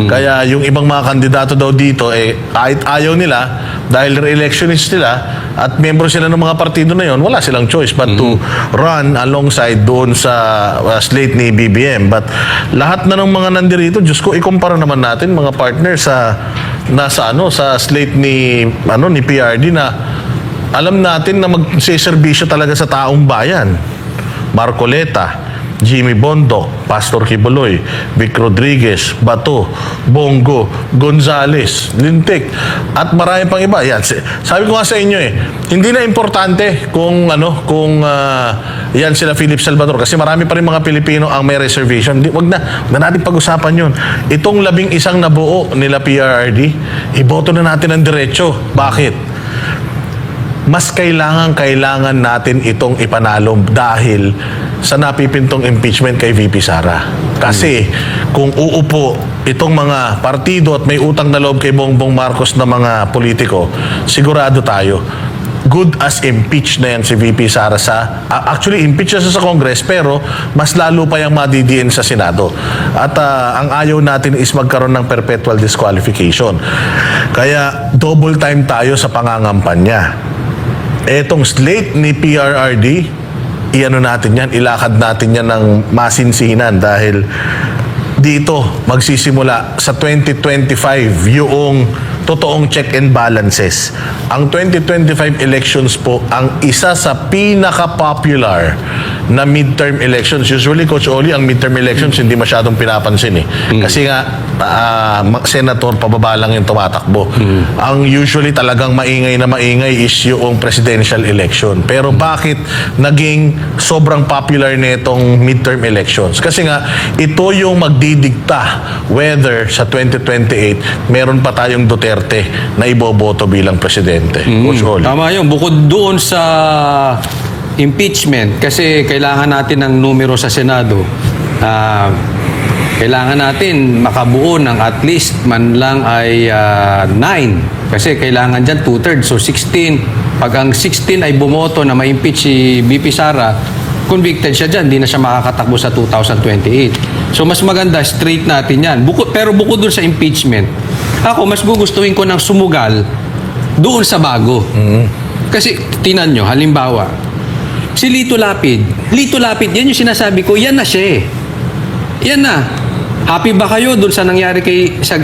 Kaya yung ibang mga kandidato daw dito, kahit ayaw nila, dahil re-electionist sila at membro sila ng mga partido na yon, wala silang choice but to run alongside doon sa slate ni BBM. But lahat na ng mga nandirito, Diyos ko, ikumpara naman natin mga partner sa slate ni PRD na alam natin na magseserbisyo talaga sa taong bayan. Marcoleta, Jimmy Bondoc, Pastor Kibuloy, Vic Rodriguez, Bato, Bongo, Gonzales, Lintek, at marami pang iba. Yan. Sabi ko nga sa inyo hindi na importante kung yan sila Philip Salvador kasi marami pa rin mga Pilipino ang may reservation. Wag na natin pag-usapan yun. Itong 11 nabuo nila PRRD, iboto na natin ang diretso. Bakit? Mas kailangan natin itong ipanalo dahil sa napipintong impeachment kay VP Sara. Kasi kung uupo itong mga partido at may utang na loob kay Bongbong Marcos na mga politiko, sigurado tayo, good as impeach na yan si VP Sara actually impeach siya sa Congress pero mas lalo pa yung madidiin sa Senado. At ang ayaw natin is magkaroon ng perpetual disqualification. Kaya double time tayo sa pangangampanya. Etong slate ni PRRD, iano natin yan, ilakad natin yan ng masinsinan dahil dito magsisimula sa 2025 yung totoong check and balances. Ang 2025 elections po ang isa sa pinaka-popular na midterm elections. Usually, Coach Oli, ang midterm elections hindi masyadong pinapansin eh. Kasi nga, senator, pababa lang yung tumatakbo. Ang usually talagang maingay na maingay is yung presidential election. Pero bakit naging sobrang popular nitong midterm elections? Kasi nga, ito yung magdidikta whether sa 2028 meron pa tayong Duterte na iboboto bilang presidente. Coach Oli. Tama yun. Bukod doon sa impeachment, kasi kailangan natin ng numero sa Senado, kailangan natin makabuo ng at least man lang ay 9. Kasi kailangan dyan 2/3. So 16. Pag ang 16 ay bumoto na ma-impeach si BP Sara, convicted siya dyan. Hindi na siya makakatakbo sa 2028. So mas maganda, straight natin yan. Pero bukod doon sa impeachment, ako mas gugustuhin ko ng sumugal doon sa bago. Kasi tinan nyo, halimbawa, si Lito Lapid, yan yung sinasabi ko, yan na siya eh. Yan na. Happy ba kayo doon sa nangyari sa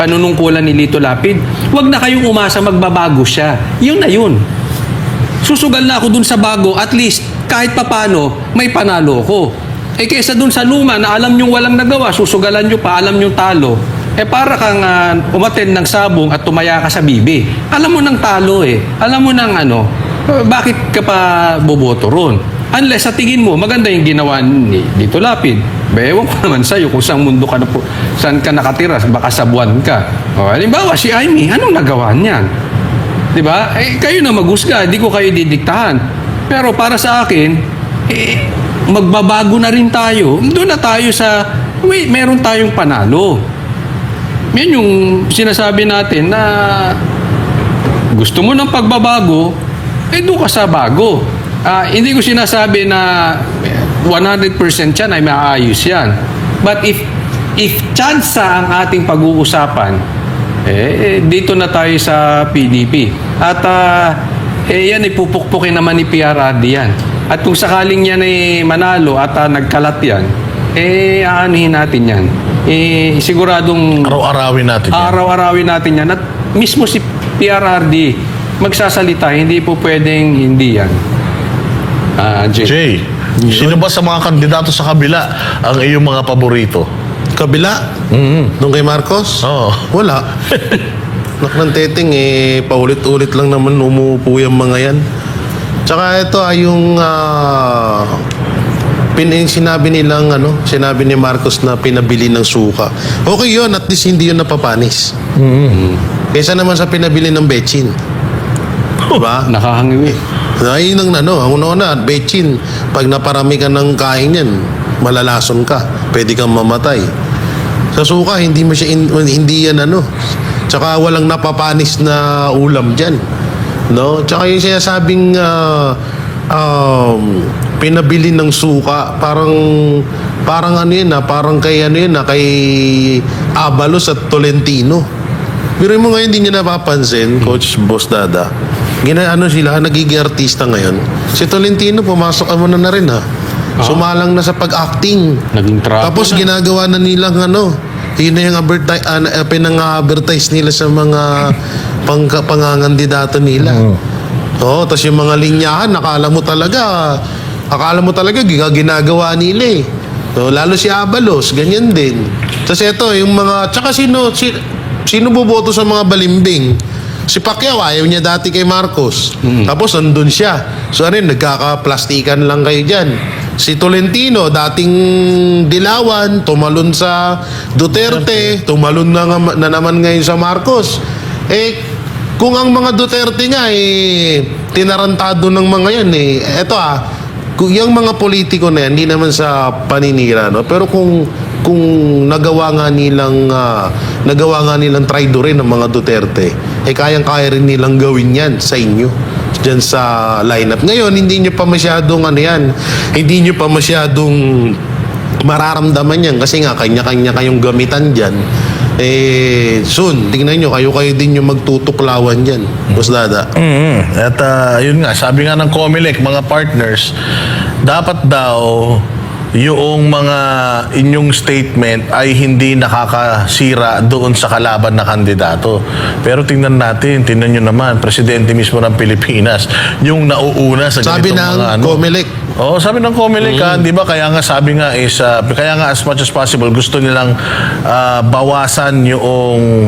panunungkulan ni Lito Lapid? Huwag na kayong umasa magbabago siya. Yun na yun. Susugal na ako doon sa bago, at least kahit papano may panalo ko. Eh kaysa doon sa luma na alam nyong walang nagawa, susugalan nyo pa, alam nyong talo. Eh para kang umaten ng sabong at tumaya ka sa bibi. Alam mo ng talo eh. Alam mo ng bakit ka pa boboto ron? Unless sa tingin mo, maganda yung ginawa ni Lito Lapid. Ewan ko naman sa'yo kung saan mundo ka na po, saan ka nakatira, baka sa buwan ka. O, halimbawa, si Amy, anong nagawa niyan? Diba? Eh, kayo na maghusga, di ko kayo didiktahan. Pero para sa akin, magbabago na rin tayo. Doon na tayo sa, meron tayong panalo. Yan yung sinasabi natin na gusto mo ng pagbabago, doon ka sa bago. Hindi ko sinasabi na 100% yan ay maayos yan. But if chance ang ating pag-uusapan, dito na tayo sa PDP. At yan ay pupukpukin naman ni PRRD yan. At kung sakaling yan ay manalo at nagkalat yan, aanuhin natin yan. Siguradong Araw-arawin natin yan. araw-arawin natin yan. At mismo si PRRD magsasalita, hindi po pwedeng hindi yan. Jay, sino ba sa mga kandidato sa kabila ang iyong mga paborito? Kabila? Nung kay Marcos? Oo. Wala. Naklanteteng paulit-ulit lang naman umuupo yung mga yan. Tsaka ito ay yung sinabi ni Marcos na pinabili ng suka. Okay yun, at least hindi yun napapanis. Kaysa naman sa pinabili ng betchin. Diba? Nakahangiwi. Ay, ang una-una, betchin. Pag naparami ka ng kain yan, malalason ka. Pwede kang mamatay. Sa suka, hindi yan Tsaka walang napapanis na ulam dyan. No? Tsaka yung sinasabing pinabili ng suka, parang kay Abalos at Tolentino. Pero mo ngayon, hindi niya napapansin, Coach Boss Dada. Sila, nagiging artista ngayon. Si Tolentino, pumasok na rin ha. Sumalang na sa pag-acting. Naging trapo Tapos na. ginagawa na nilang yun na yung pinang-advertise nila sa mga pangangandidato nila. Tapos yung mga linyahan, akala mo talaga ginagawa nila eh. So, lalo si Abalos, ganyan din. Tapos ito, yung mga, tsaka sino boboto sa mga balimbing? Si Pacquiao, ayaw niya dati kay Marcos. Tapos nandun siya. So nagkaka-plastikan lang kayo dyan. Si Tolentino, dating dilawan, tumalon sa Duterte, tumalon na naman ngayon sa Marcos. Kung ang mga Duterte nga, tinarantado ng mga yan kung yung mga politiko na yan, hindi naman sa paninira, pero kung nagawa nga nilang traidorin ng mga Duterte, kayang-kaya rin nilang gawin yan sa inyo. dyan sa lineup. Ngayon, hindi nyo pa masyadong hindi nyo pa masyadong mararamdaman yan kasi nga kanya-kanya kayong gamitan dyan. Soon, tingnan nyo, kayo din yung magtutuklawan dyan. Boss Dada. At yun nga, sabi nga ng COMELEC, mga partners, dapat daw yung mga inyong statement ay hindi nakakasira doon sa kalaban na kandidato. Pero tingnan nyo naman, presidente mismo ng Pilipinas, yung nauuna sa Sabi ganitong mga ng COMELEC. Oo, sabi ng COMELEC, di ba? Kaya nga sabi nga is, kaya nga as much as possible, gusto nilang bawasan yung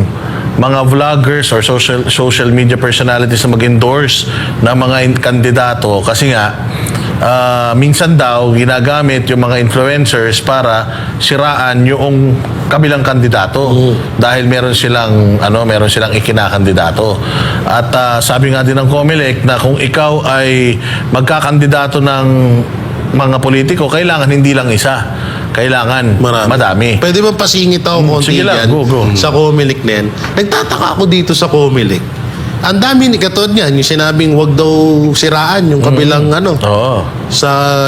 mga vloggers or social media personalities na mag-endorse ng mga kandidato kasi nga minsan daw ginagamit yung mga influencers para siraan yung kabilang kandidato dahil meron silang ikinakandidato. At sabi nga din ng COMELEC na kung ikaw ay magkakandidato ng mga politiko, kailangan hindi lang isa. Kailangan madami. Pwede ba pasingit ako konti sige lang, yan go. sa COMELEC na yan? Nagtataka ako dito sa COMELEC. Ang dami ni katod niyan, yung sinabing wag daw siraan yung kabilang Oo.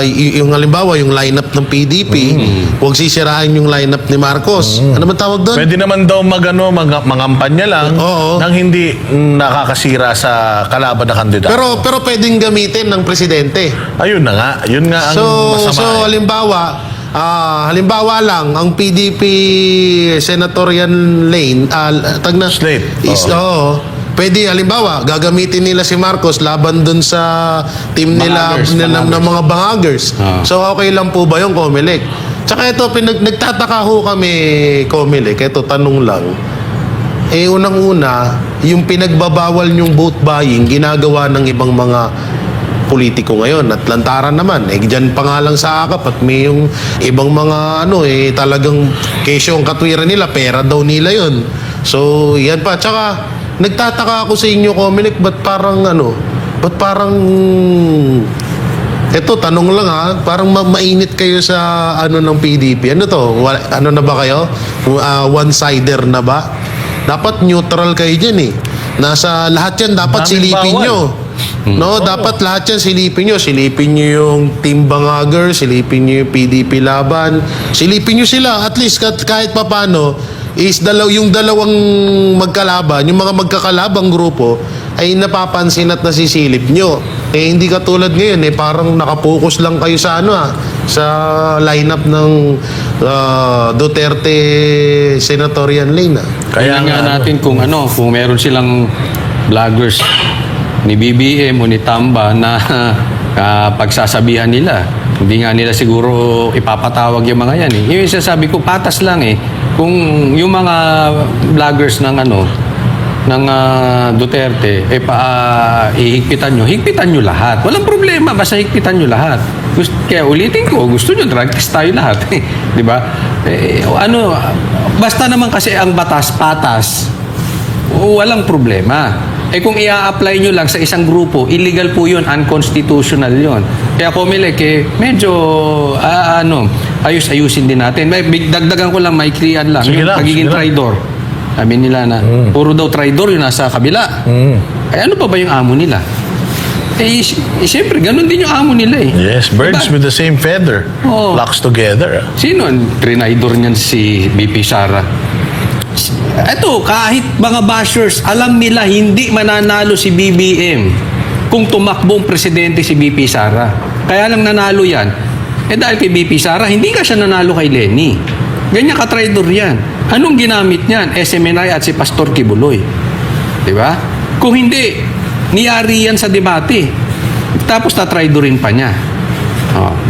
yung halimbawa yung lineup ng PDP, wag sisiraan yung lineup ni Marcos. Ano man tawag doon? Pwede naman daw mangampanya lang Oo. nang hindi nakakasira sa kalaban na kandidato. Pero pwedeng gamitin ng presidente. Ayun na nga. Yun nga ang masama. So halimbawa lang ang PDP senatorial lane Slate. pwede halimbawa gagamitin nila si Marcos laban dun sa team nila ng mga bangagers. So okay lang po ba yung COMELEC? Tsaka ito nagtataka ho kami COMELEC, ito tanong lang. Unang-una, yung pinagbabawal yung vote buying ginagawa ng ibang mga politiko ngayon at lantaran naman dyan pa nga lang sa akap at may yung ibang mga talagang kesyo ang katwiran nila, pera daw nila yon. So yan pa, tsaka nagtataka ako sa inyo COMELEC, ba't parang eto tanong lang parang mainit kayo sa ng PDP. Ano to? Ano na ba kayo? One-sider na ba? Dapat neutral kayo dyan Nasa lahat yan dapat Daming silipin bawal. nyo. Dapat lahat yan silipin nyo. Silipin nyo yung Team Bangager, silipin nyo yung PDP Laban, silipin nyo sila. At least kahit papano is yung dalawang magkalaban, yung mga magkakalabang grupo ay napapansin at nasisilip nyo. Hindi katulad ngayon parang nakapokus lang kayo sa sa lineup ng Duterte senatorial lane. Kaya nga natin kung meron silang vloggers ni BBM o ni Tamba na pagsasabihan nila, hindi nga nila siguro ipapatawag yung mga yan Yung sasabi ko, patas lang kung yung mga vloggers ng Duterte higpitan nyo lahat. Walang problema, basta higpitan nyo lahat. Kaya ulitin ko, gusto nyo drug test tayo lahat. Di ba? Basta naman kasi ang batas patas, walang problema. Kung i-apply nyo lang sa isang grupo, illegal po yun, unconstitutional yun. Kaya COMELEC, medyo, ayusin din natin. Dagdagan ko lang, maiklian lang. Sige yung lang, pagiging sige lang. traidor. Sabi nila na, puro daw traidor yung nasa kabila. Ano pa ba yung amo nila? Siyempre, ganun din yung amo nila Yes, birds Diba? with the same feather Oo. flocks together. Sino ang trinaidor niyan si BP Sara? Eto, kahit mga bashers, alam nila hindi mananalo si BBM kung tumakbong presidente si BP Sara. Kaya lang nanalo yan. Dahil kay BP Sara, hindi ka siya nanalo kay Lenny. Ganyan ka-traidor yan. Anong ginamit niyan? SMNI at si Pastor Kibuloy. Diba? Kung hindi, niyari yan sa debate. Tapos na-traidorin pa niya.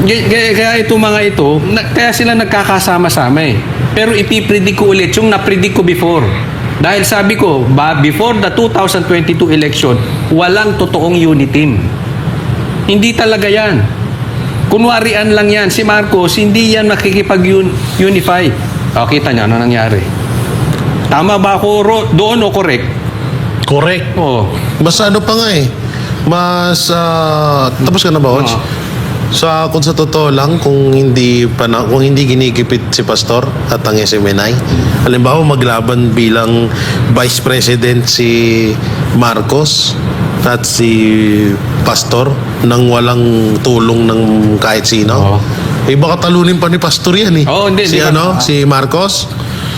Kaya itong mga ito, kaya sila nagkakasama-sama Pero ipipredict ko ulit yung napredict ko before. Dahil sabi ko, before the 2022 election, walang totoong unity team. Hindi talaga yan. Kunwarian lang yan. Si Marcos, hindi yan makikipag-unify. Kita niya, ano nangyari? Tama ba ako doon o correct? Correct. Oo. Mas pa nga tapos ka na ba, Hodge? Kung sa totoo lang, kung hindi ginikipit si Pastor at ang SMNI, halimbawa maglaban bilang Vice President si Marcos, at si Pastor nang walang tulong ng kahit sino. Oo. Baka talunin pa ni Pastor yan eh. Oo, hindi, si hindi si Marcos.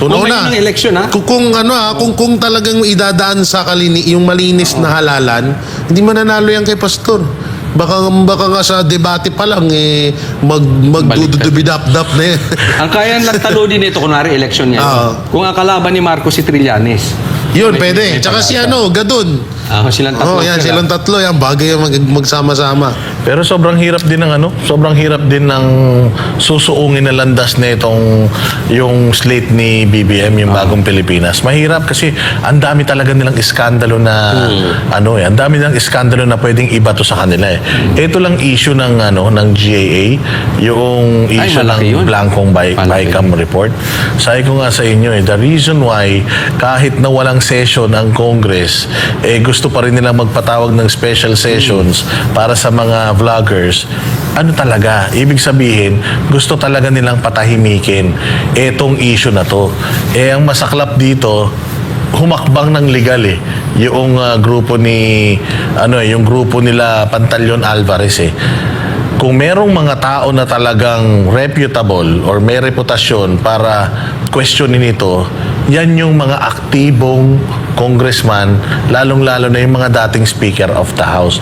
Kung ngayon ang eleksyon, ha? Kung talagang idadaan sa yung malinis na halalan, hindi mananalo yan kay Pastor. Baka nga sa debate pa lang magdudubidap-dap na yan. Ang kaya lang talunin nito, kunwari eleksyon niya. Oo. Kung ang kalaban ni Marcos si Trillanes. Yun, May- pwede. may Tsaka si pag-asa. Gadun. Silang tatlo. Yan, sila. silang tatlo. Yan, bagay yung magsama-sama. Pero sobrang hirap din ng susuungin na landas na yung slate ni BBM, yung Bagong Pilipinas. Mahirap kasi ang dami talaga nilang iskandalo na ang dami nilang iskandalo na pwedeng ibato sa kanila eh. Ito lang issue ng GAA, yung issue malaki yun. ng blankong Malaki. BICAM report. Sabi ko nga sa inyo the reason why kahit na walang session ang Congress, gusto pa rin nilang magpatawag ng special sessions para sa mga vloggers. Talaga? Ibig sabihin, gusto talaga nilang patahimikin etong issue na to. Ang masaklap dito, humakbang ng legal yung grupo yung grupo nila Pantaleon Alvarez Kung merong mga tao na talagang reputable or may reputasyon para questionin ito, yan yung mga aktibong congressman, lalong-lalo na yung mga dating Speaker of the House.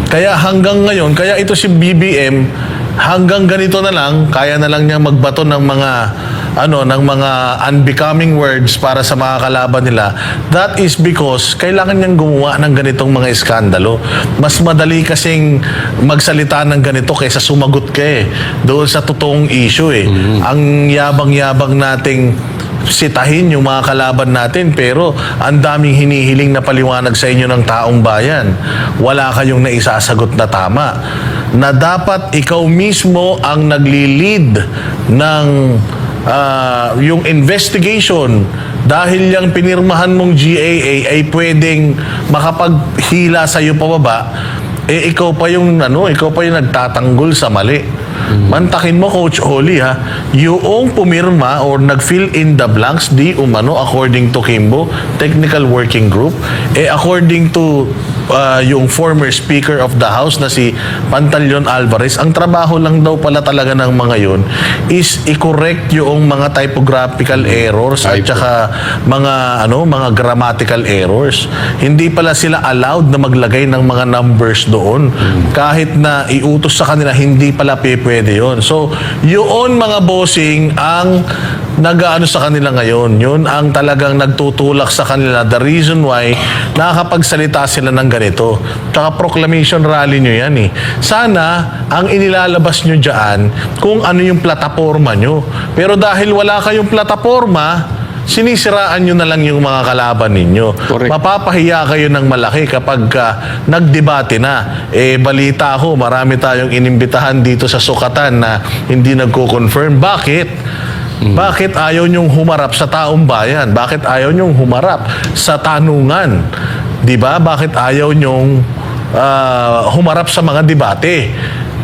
Kaya hanggang ngayon, kaya ito si BBM, hanggang ganito na lang, kaya na lang niya magbato ng mga unbecoming words para sa mga kalaban nila. That is because kailangan niyang gumawa ng ganitong mga iskandalo. Mas madali kasing magsalita ng ganito kaysa sumagot ka doon sa totoong issue Ang yabang-yabang nating sitahin yung mga kalaban natin, pero ang daming hinihiling na paliwanag sa inyo ng taong bayan. Wala kayong naisasagot na tama. Na dapat ikaw mismo ang nagli-lead ng yung investigation dahil yung pinirmahan mong GAA ay pwedeng makapaghila sa iyo pababa, ikaw pa yung nagtatanggol sa mali. Mantakin mo, Coach Holly, yung pumirma or nag-fill in the blanks according to Kimbo Technical Working Group, according to yung former Speaker of the House na si Pantaleon Alvarez, ang trabaho lang daw pala talaga ng mga yun is i-correct yung mga typographical errors at saka mga grammatical errors. Hindi pala sila allowed na maglagay ng mga numbers doon. Kahit na iutos sa kanila, hindi pala pwede yun. So, yun mga bossing ang sa kanila ngayon. Yun ang talagang nagtutulak sa kanila. The reason why nakakapagsalita sila ng ganito. Tsaka proclamation rally nyo yan Sana ang inilalabas nyo dyan kung ano yung plataforma nyo. Pero dahil wala kayong plataforma, sinisiraan nyo na lang yung mga kalaban ninyo. Correct. Mapapahiya kayo ng malaki kapag nagdebate na. Balita ko, marami tayong inimbitahan dito sa sukatan na hindi nagko-confirm. Bakit? Bakit ayaw nyong humarap sa taong bayan? Bakit ayaw nyong humarap sa tanungan? 'Di ba? Bakit ayaw nyong humarap sa mga debate?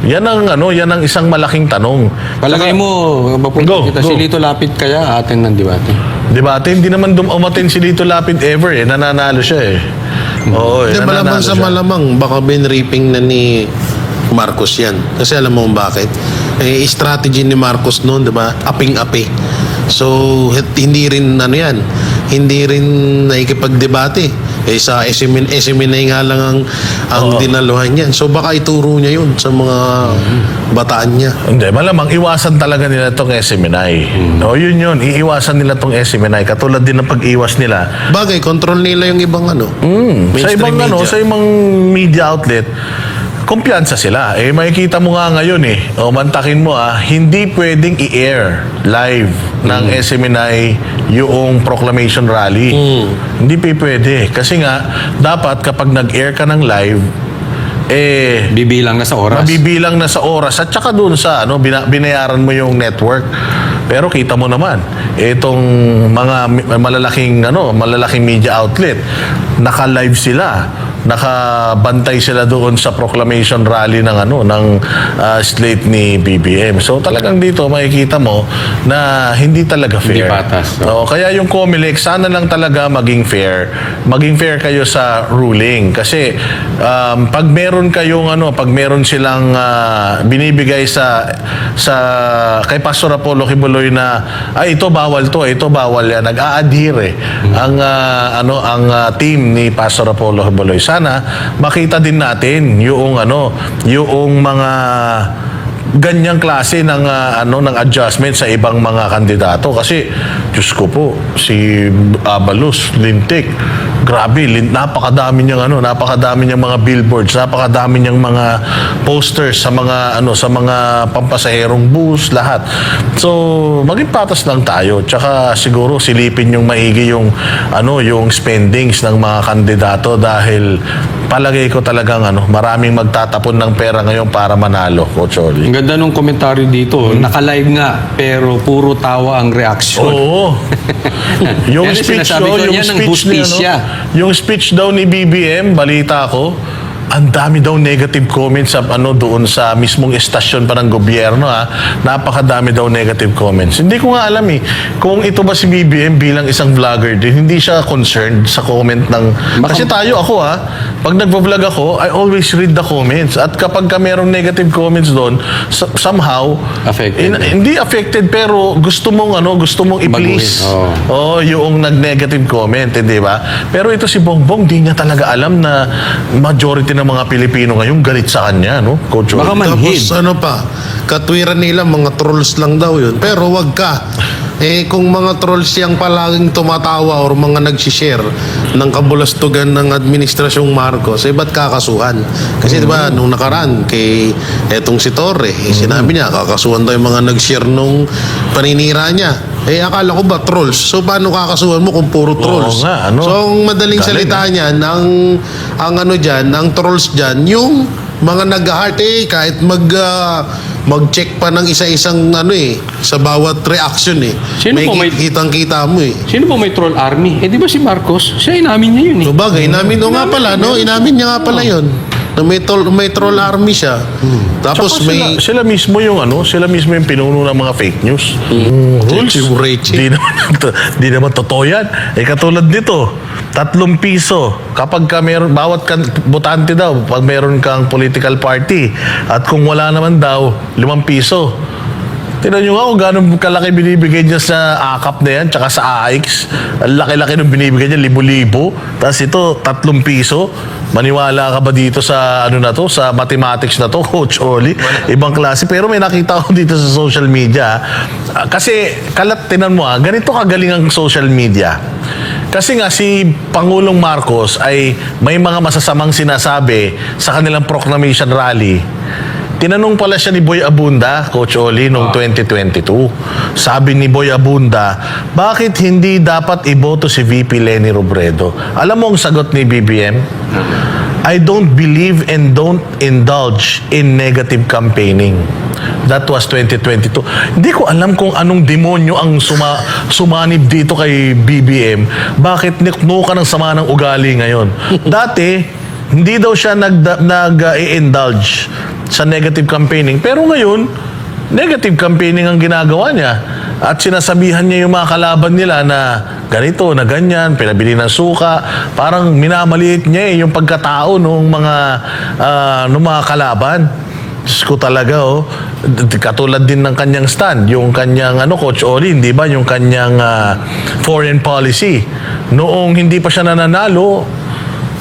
Yan ang isang malaking tanong. Palagay mo, Go, kita, go. si Lito Lapid kaya atin ng debate. Debate, hindi naman umatin si Lito Lapid ever nananalo siya Oo, Hindi, malamang nananalo sa siya. malamang, baka binripping na ni Marcos yan. Kasi alam mo kung bakit? Strategy ni Marcos noon, di ba? Aping-api. So, hindi rin hindi rin nakikipagdebate. Sa SMNA nga lang ang dinaluhan yan. So, baka ituro niya yun sa mga bataan niya. Hindi, malamang iwasan talaga nila itong SMNI. Yun. Iiwasan nila itong SMNI. Katulad din ng pag-iwas nila. Bagay, control nila yung ibang Sa mainstream ibang media. sa ibang media outlet, kumpiyansa sila. Makikita mo nga ngayon mantakin mo hindi pwedeng i-air live ng SMNI yung proclamation rally. Hindi pwede. Kasi nga, dapat kapag nag-air ka ng live, Bibilang na sa oras. mabibilang na sa oras at saka doon sa binayaran mo yung network. Pero kita mo naman, itong mga malalaking media outlet, naka-live sila. nakabantay sila doon sa proclamation rally ng slate ni BBM. So talagang dito makikita mo na hindi talaga fair. Hindi patas. Oo, kaya yung COMELEC sana lang talaga maging fair. Maging fair kayo sa ruling kasi pag meron silang binibigay sa kay Pastor Apollo Kibuloy na ito bawal to, ito bawal yan. Nag-a-adhere ang team ni Pastor Apollo Kibuloy. Sana makita din natin yung mga ganyang klase ng ng adjustment sa ibang mga kandidato kasi Diyos ko po si Abalos, Lintik, grabe, napakadami niyang mga billboards, napakadami niyang mga posters sa mga pampasaherong bus, lahat. So maging patas lang tayo, tsaka siguro silipin yung maigi yung spendings ng mga kandidato dahil palagay ko talagang maraming magtatapon ng pera ngayon para manalo, Coach Oli. Ang ganda nung komentaryo dito, naka-live nga, pero puro tawa ang reaksyon. Oo. Yung Yan ang speech sinasabi ko, yan ang hustisya. Yung speech daw ni BBM, balita ko, ang dami daw negative comments doon sa mismong estasyon pa ng gobyerno Napakadami daw negative comments. Hindi ko nga alam kung ito ba si BBM bilang isang vlogger din, hindi siya concerned sa comment ng kasi ako pag nagvo-vlog ako, I always read the comments at kapag merong negative comments doon, somehow Affected. Hindi affected pero gusto mong i-please. Yung nag-negative comment, di ba? Pero ito si Bongbong, di niya talaga alam na majority ng mga Pilipino ngayon galit sa kanya, no? Coach Oli. Baka manhid. Tapos katwiran nila, mga trolls lang daw yun. Pero wag ka. Kung mga trolls yang palaging tumatawa or mga nagsishare ng kabulastugan ng Administrasyong Marcos, ba't kakasuhan? Kasi diba, nung nakaraan, kay etong si Torre, sinabi niya, kakasuhan daw yung mga nag-share nung paninira niya. Akala ko ba trolls? So, paano kakasuhan mo kung puro trolls? nga, So, ang madaling Galing, salita niyan, ang trolls dyan, yung mga nag-heart kahit mag-check pa ng isa-isang sa bawat reaction Sino po may- kitang-kita mo Sino po may troll army? Di ba si Marcos? Siya inamin niya yun So bagay, inamin niya nga pala yun. Na may troll army siya. Tapos Tsaka sila mismo yung pinuno ng mga fake news. Rachel. Di naman totoo yan. Katulad nito, 3 piso. Kapag bawat botante daw, pag meron kang political party, at kung wala naman daw, 5 piso. Tignan nyo nga kung gano'ng kalaki binibigay niya sa AKAP na yan, tsaka sa AIX. Ang laki-laki nung binibigay niya, 1,000. Tapos ito, 3 piso. Maniwala ka ba dito sa sa mathematics na to, Coach Oli? Ibang klase. Pero may nakita ko dito sa social media. Kasi, tinan mo ganito kagaling ang social media. Kasi nga si Pangulong Marcos ay may mga masasamang sinasabi sa kanilang proclamation rally. Tinanong pala siya ni Boy Abunda, Coach Oli, noong 2022. Sabi ni Boy Abunda, bakit hindi dapat iboto si VP Leni Robredo? Alam mo ang sagot ni BBM? I don't believe and don't indulge in negative campaigning. That was 2022. Hindi ko alam kung anong demonyo ang sumanib dito kay BBM. Bakit nikno ka ng sama ng ugali ngayon? Dati, hindi daw siya nag-i-indulge sa negative campaigning. Pero ngayon, negative campaigning ang ginagawa niya. At sinasabihan niya yung mga kalaban nila na ganito, na ganyan, pinabili ng suka. Parang minamaliit niya yung pagkatao ng mga kalaban. Diyos ko talaga, katulad din ng kanyang stand, yung kanyang, Coach Oli, di ba, yung kanyang foreign policy. Noong hindi pa siya nananalo,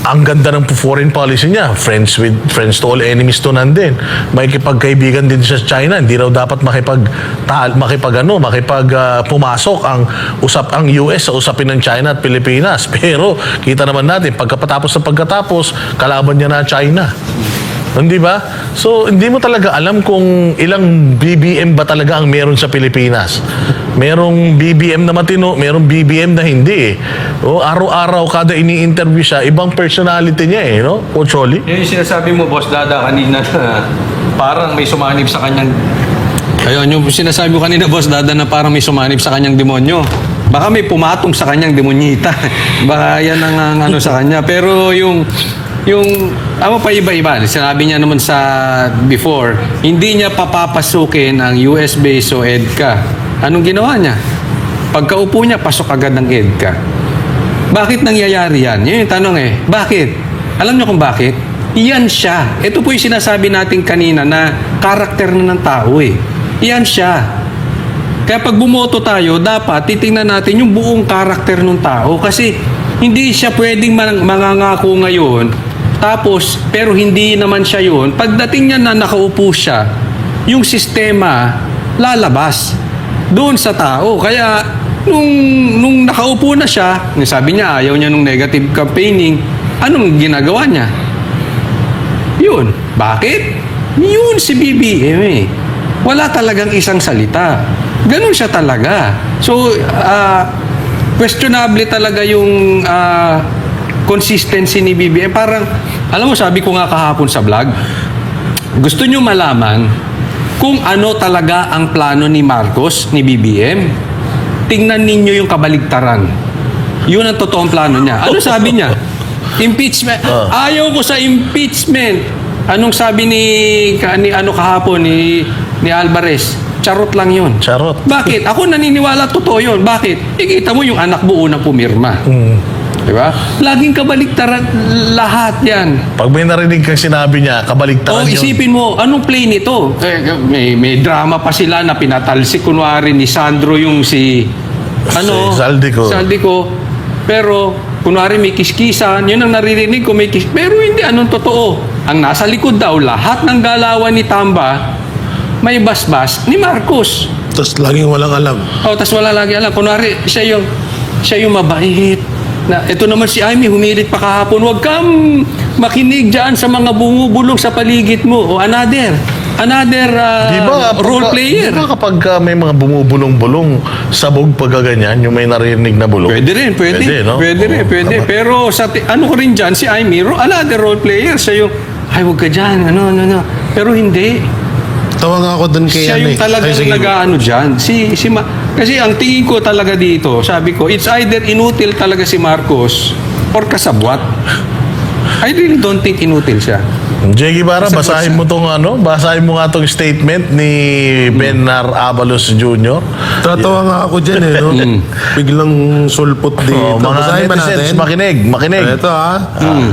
ang ganda ng foreign policy niya. Friends to all, enemies to none din. Makikipagkaibigan din sa China. Hindi raw dapat pumasok ang US sa usapin ng China at Pilipinas. Pero kita naman natin, pagkatapos, kalaban niya na China. Hindi ba? So, hindi mo talaga alam kung ilang BBM ba talaga ang meron sa Pilipinas. Merong BBM na matino, merong BBM na hindi araw-araw kada ini-interview siya, ibang personality niya no? Coach Oli? Yung sinasabi mo, Boss Dada, kanina na parang may sumanib sa kanyang... Ayun, yung sinasabi ko kanina, Boss Dada, na parang may sumanib sa kanyang demonyo. Baka may pumatong sa kanyang demonyita. Baka yan ang sa kanya. Pero yung pa iba-iba. Sinabi niya naman sa before, hindi niya papapasukin ang US base o EDCA. Anong ginawa niya? Pagkaupo niya, pasok agad ng EDCA. Bakit nangyayari yan? Yun yung tanong eh. Bakit? Alam niyo kung bakit? Iyan siya. Ito po yung sinasabi natin kanina na karakter na ng tao eh. Iyan siya. Kaya pag bumoto tayo, dapat titingnan natin yung buong karakter ng tao. Kasi hindi siya pwedeng mangangako ngayon, tapos, pero hindi naman siya yun. Pagdating niya na nakaupo siya, yung sistema lalabas doon sa tao. Kaya, nung nakaupo na siya, sabi niya, ayaw niya nung negative campaigning, anong ginagawa niya? Yun. Bakit? Yun si BBM eh. Wala talagang isang salita. Ganun siya talaga. So, questionable talaga yung consistency ni BBM. Parang, alam mo, sabi ko nga kahapon sa vlog, gusto nyo malaman kung ano talaga ang plano ni Marcos, ni BBM? Tingnan ninyo yung kabaligtaran. Yun ang totoong plano niya. Ano sabi niya? Impeachment. Ayaw ko sa impeachment. Anong sabi ni kahapon ni Alvarez? Charot lang yun. Charot. Bakit? Ako naniniwala totoo yun. Bakit? Ikita mo yung anak buo na pumirma. Diba? Laging kabaligtaran lahat yan. Pag may narinig kang sinabi niya, kabaligtaran yun. Isipin mo, anong play nito? May drama pa sila na pinatalsik kunwari ni Sandro yung si Saldico. Pero kunwari may kiskisan, yun ang naririnig ko, may pero hindi, anong totoo? Ang nasa likod daw, lahat ng galawan ni Tamba, may basbas ni Marcos. Tapos laging walang alam. Tapos wala lagi alam. Kunwari, siya yung mabait. Na, ito naman si Amy, humilit pa kahapon. Huwag kang makinig dyan sa mga bumubulong sa paligid mo. O another role player. Di ba kapag may mga bumubulong-bulong, sabog pagkaganyan, yung may naririnig na bulong? Pwede rin. no? Pwede. Pero ano ko rin dyan, si Amy, another role player. Siya yung, ay huwag ka dyan, ano. Pero hindi. Tawa nga ako dun kay Siya yung talagang nag-ano dyan. Kasi ang tingin ko talaga dito, sabi ko, it's either inutil talaga si Marcos or kasabwat. I really don't think inutil siya. Jay Guevara, basahin mo nga tong statement ni Benar Abalos Jr. Tatawa nga ako dyan eh, no? Biglang sulpot dito. Mga Basahin ba netizens, natin? makinig. Ito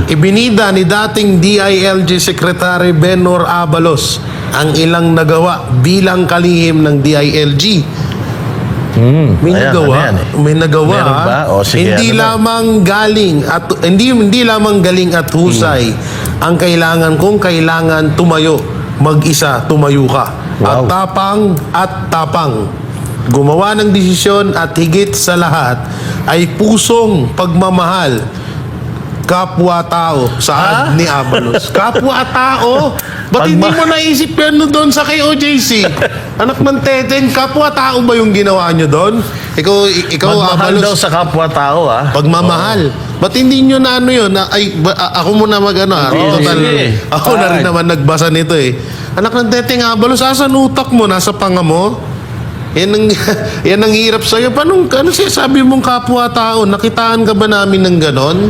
Ibinida ni dating DILG Secretary Benor Abalos ang ilang nagawa bilang kalihim ng DILG. May nagawa. Meron ba? O, sige, Hindi lamang galing at husay ang kailangan kung kailangan tumayo. Mag-isa, tumayo ka. Wow. At tapang. Gumawa ng desisyon at higit sa lahat ay pusong pagmamahal kapwa-tao sa ni Abalos. Kapwa-tao? Ba't hindi mo naisip yan doon sa KOJC? Anak ng teteng, kapwa-tao ba yung ginawa nyo doon? Ikaw Magmahal Abalos. daw sa kapwa-tao, Pagmamahal. Ba't hindi nyo na yun? Ako muna ako na rin naman nagbasa nito eh. Anak ng teteng Abalos, asan utak mo? Nasa panga mo? Yan ang hirap sa'yo. Ano sabi mong kapwa-tao? Nakitaan ka ba namin ng ganon?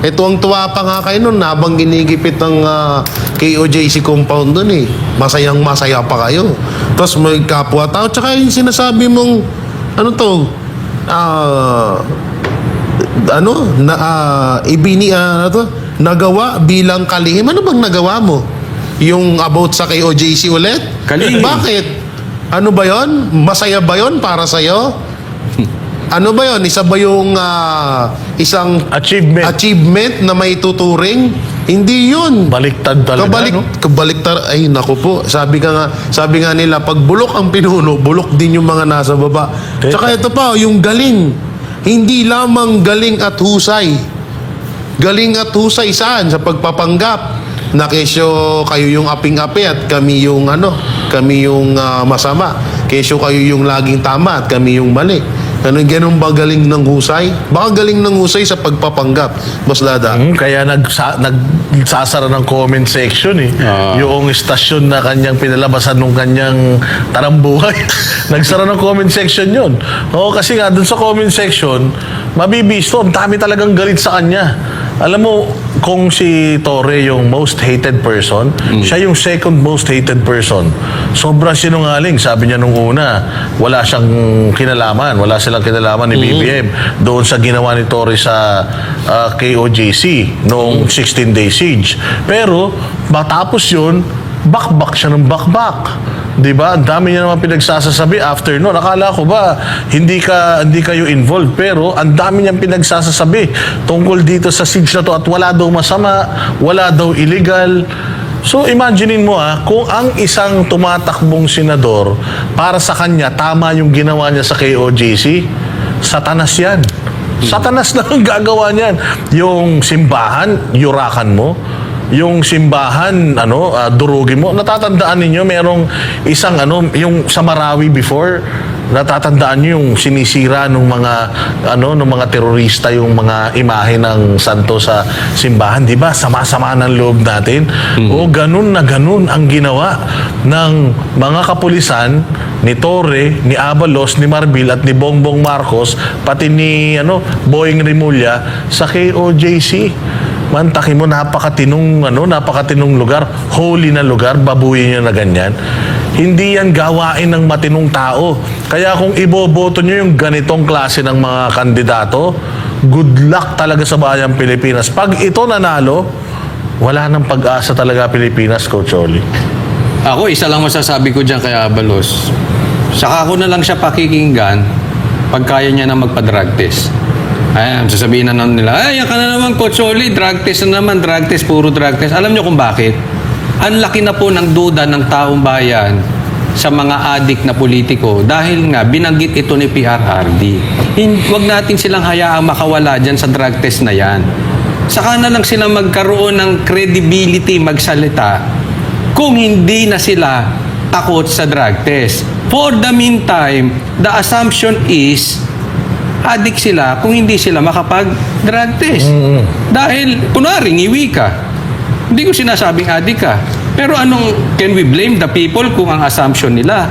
Ito ang tuwa pa nga kayo nun habang ginigipit ng KOJC compound nun eh. Masayang-masaya pa kayo. Tapos may kapwa-tao. Tsaka yung sinasabi mong, nagawa bilang kalihim. Ano bang nagawa mo? Yung about sa KOJC ulit? Kalihim. Bakit? Ano ba yon? Masaya ba yon para sa'yo? Ano ba yon? Isa ba yung isang achievement na may tuturing? Hindi yun. Baliktad talaga, Kabaliktad. Ay, naku po. Sabi nga nila, pag bulok ang pinuno, bulok din yung mga nasa baba. Tsaka ito pa, yung galing. Hindi lamang galing at husay. Galing at husay saan? Sa pagpapanggap. Na kesyo kayo yung aping-api at kami yung masama. Kesyo kayo yung laging tama at kami yung mali. Ganun ba galing ng husay? Baka galing ng husay sa pagpapanggap, Boss Dada. Kaya nagsasara ng comment section eh. Yung istasyon na kanyang pinalabasan nung kanyang tarambuhay. Nagsara ng comment section yun. Kasi nga dun sa comment section, mabibisto, ang dami talagang galit sa kanya. Alam mo, kung si Torre yung most hated person, siya yung second most hated person. Sobrang sinungaling. Sabi niya nung una, wala siyang kinalaman, wala silang kinalaman ni BBM doon sa ginawa ni Torre sa KOJC noong 16-day siege. Pero matapos yun, bakbak siya ng bakbak. 'Di ba? Ang dami niya naman pinagsasasabi after noon. Akala ko ba hindi kayo involved, pero ang dami niyang pinagsasasabi tungkol dito sa siege na to at wala daw masama, wala daw illegal. So imaginein mo kung ang isang tumatakbong senador para sa kanya tama yung ginawa niya sa KOJC, satanas yan. Satanas na ang gagawa niyan. Yung simbahan, yurakan mo. Yung simbahan, durugin mo. Natatandaan ninyo, merong isang, yung sa Marawi before, natatandaan nyo yung sinisira ng mga terorista yung mga imahe ng santo sa simbahan, di ba? Sama-sama ng loob natin. O ganun na ganun ang ginawa ng mga kapulisan ni Torre, ni Abalos, ni Marbil at ni Bongbong Marcos, pati ni Boying Rimulya sa KOJC. Mantakin mo, napakatinong lugar, holy na lugar, babuyin nyo na ganyan. Hindi yan gawain ng matinong tao. Kaya kung iboboto nyo yung ganitong klase ng mga kandidato, good luck talaga sa bayang Pilipinas. Pag ito nanalo, wala nang pag-asa talaga Pilipinas, Coach Oli. Ako, isa lang masasabi ko dyan kay Abalos. Saka ko na lang siya pakikinggan pag kaya niya na magpa-drug test. Ayan, sasabihin na naman nila, yan ka na naman, Coach Oli, drug test na naman, drug test, puro drug test. Alam niyo kung bakit? Ang laki na po ng duda ng taong bayan sa mga adik na politiko dahil nga binanggit ito ni PRRD. Huwag natin silang hayaang makawala dyan sa drug test na yan. Saka na lang sila magkaroon ng credibility magsalita kung hindi na sila takot sa drug test. For the meantime, the assumption is adik sila kung hindi sila makapag-drug test. Dahil, kunwari, ngiwi ka. Hindi ko sinasabing adik ka. Pero can we blame the people kung ang assumption nila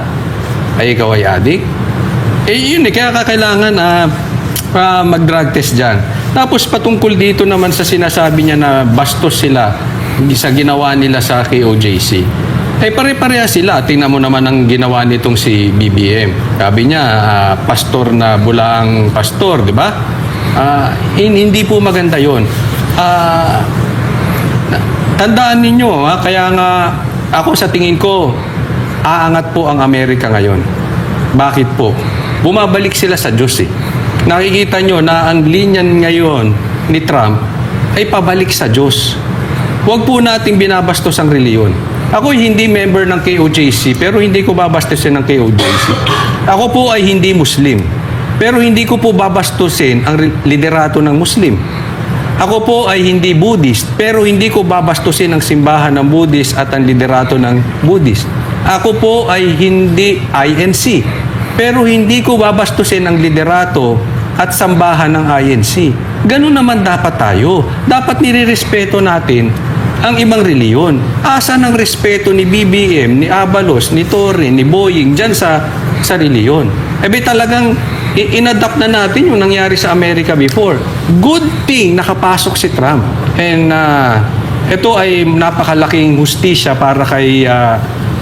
ay ikaw ay adik? Yun kaya kailangan mag-drug test dyan. Tapos patungkol dito naman sa sinasabi niya na bastos sila sa ginawa nila sa KOJC. Pare-pareha sila. Tingnan mo naman ang ginawa nitong si BBM. Sabi niya, pastor na bulaang pastor, di ba? Hindi po maganda yon. Tandaan ninyo, kaya nga ako sa tingin ko, aangat po ang Amerika ngayon. Bakit po? Bumabalik sila sa Diyos . Nakikita nyo na ang linya ngayon ni Trump ay pabalik sa Diyos. Huwag po nating binabastos ang reliyon. Ako hindi member ng KOJC, pero hindi ko babastusin ng KOJC. Ako po ay hindi Muslim, pero hindi ko po babastusin ang liderato ng Muslim. Ako po ay hindi Buddhist, pero hindi ko babastusin ang simbahan ng Buddhist at ang liderato ng Buddhist. Ako po ay hindi INC, pero hindi ko babastusin ang liderato at sambahan ng INC. Ganun naman dapat tayo. Dapat nirerespeto natin ang ibang reliyon. Asa ng respeto ni BBM, ni Abalos, ni Torre, ni Boying dyan sa reliyon? Talagang inadapt na natin yung nangyari sa Amerika before. Good thing nakapasok si Trump. And ito ay napakalaking hustisya para kay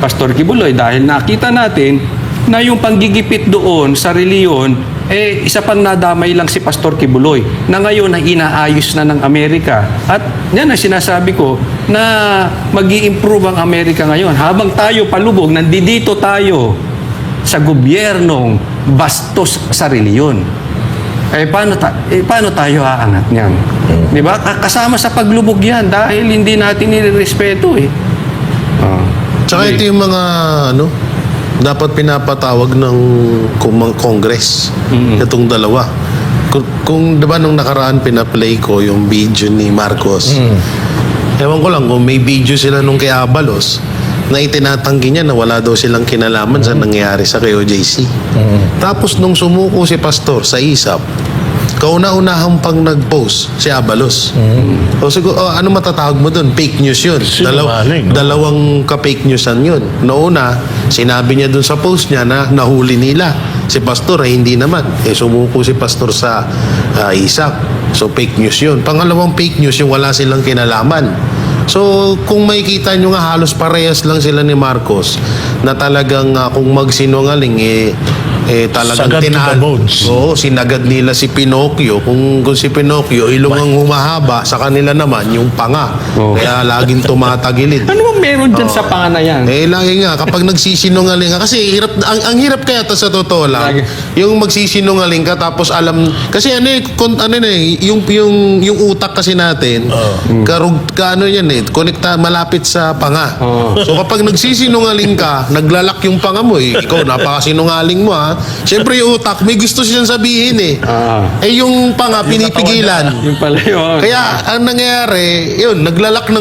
Pastor Kibuloy dahil nakita natin na yung panggigipit doon sa reliyon isa pang nadamay lang si Pastor Kibuloy na ngayon ay inaayos na ng Amerika. At yan ang sinasabi ko na mag-i-improve ang Amerika ngayon. Habang tayo palubog, nandito tayo sa gobyernong bastos sa reliyon. Paano tayo aangat niyan? Di ba? Kasama sa paglubog yan dahil hindi natin nirespeto . Tsaka ito yung mga dapat pinapatawag ng Congress. Itong dalawa. Kung diba nung nakaraan pinaplay ko yung video ni Marcos. Ewan ko lang kung may video sila nung kay Abalos na itinatanggi niya na wala daw silang kinalaman sa nangyayari sa KOJC. Tapos nung sumuko si Pastor sa ISAP, kauna-unahang pang nag-post si Abalos. O siguro, ano matatawag mo doon? Fake news yun. Dalawang ka-fake newsan yun. Noona, sinabi niya doon sa post niya na nahuli nila. Si Pastor ay hindi naman. Sumuko si Pastor sa ISAP. So fake news yun. Pangalawang fake news yung wala silang kinalaman. So kung makikita nyo nga halos parehas lang sila ni Marcos na talagang kung magsinungaling talagang Sagad to the bones. Oo, sinagad nila si Pinocchio. Kung si Pinocchio ilong ang humahaba, sa kanila naman yung panga. Oo. Kaya laging tumatagilid. Ano bang meron dyan sa panga na yan? Lagi nga kapag nagsisinungaling ka kasi hirap ang hirap kaya to sa totoo lang. Lagi. Yung magsisinungaling ka tapos alam kasi yung utak kasi natin konekta malapit sa panga. So kapag nagsisinungaling ka, naglalak yung panga mo ikaw napakasinungaling mo Siyempre yung utak may gusto siyang sabihin yung panga pinipigilan. Yung pala yun. Kaya ang nangyayari, yun, naglalak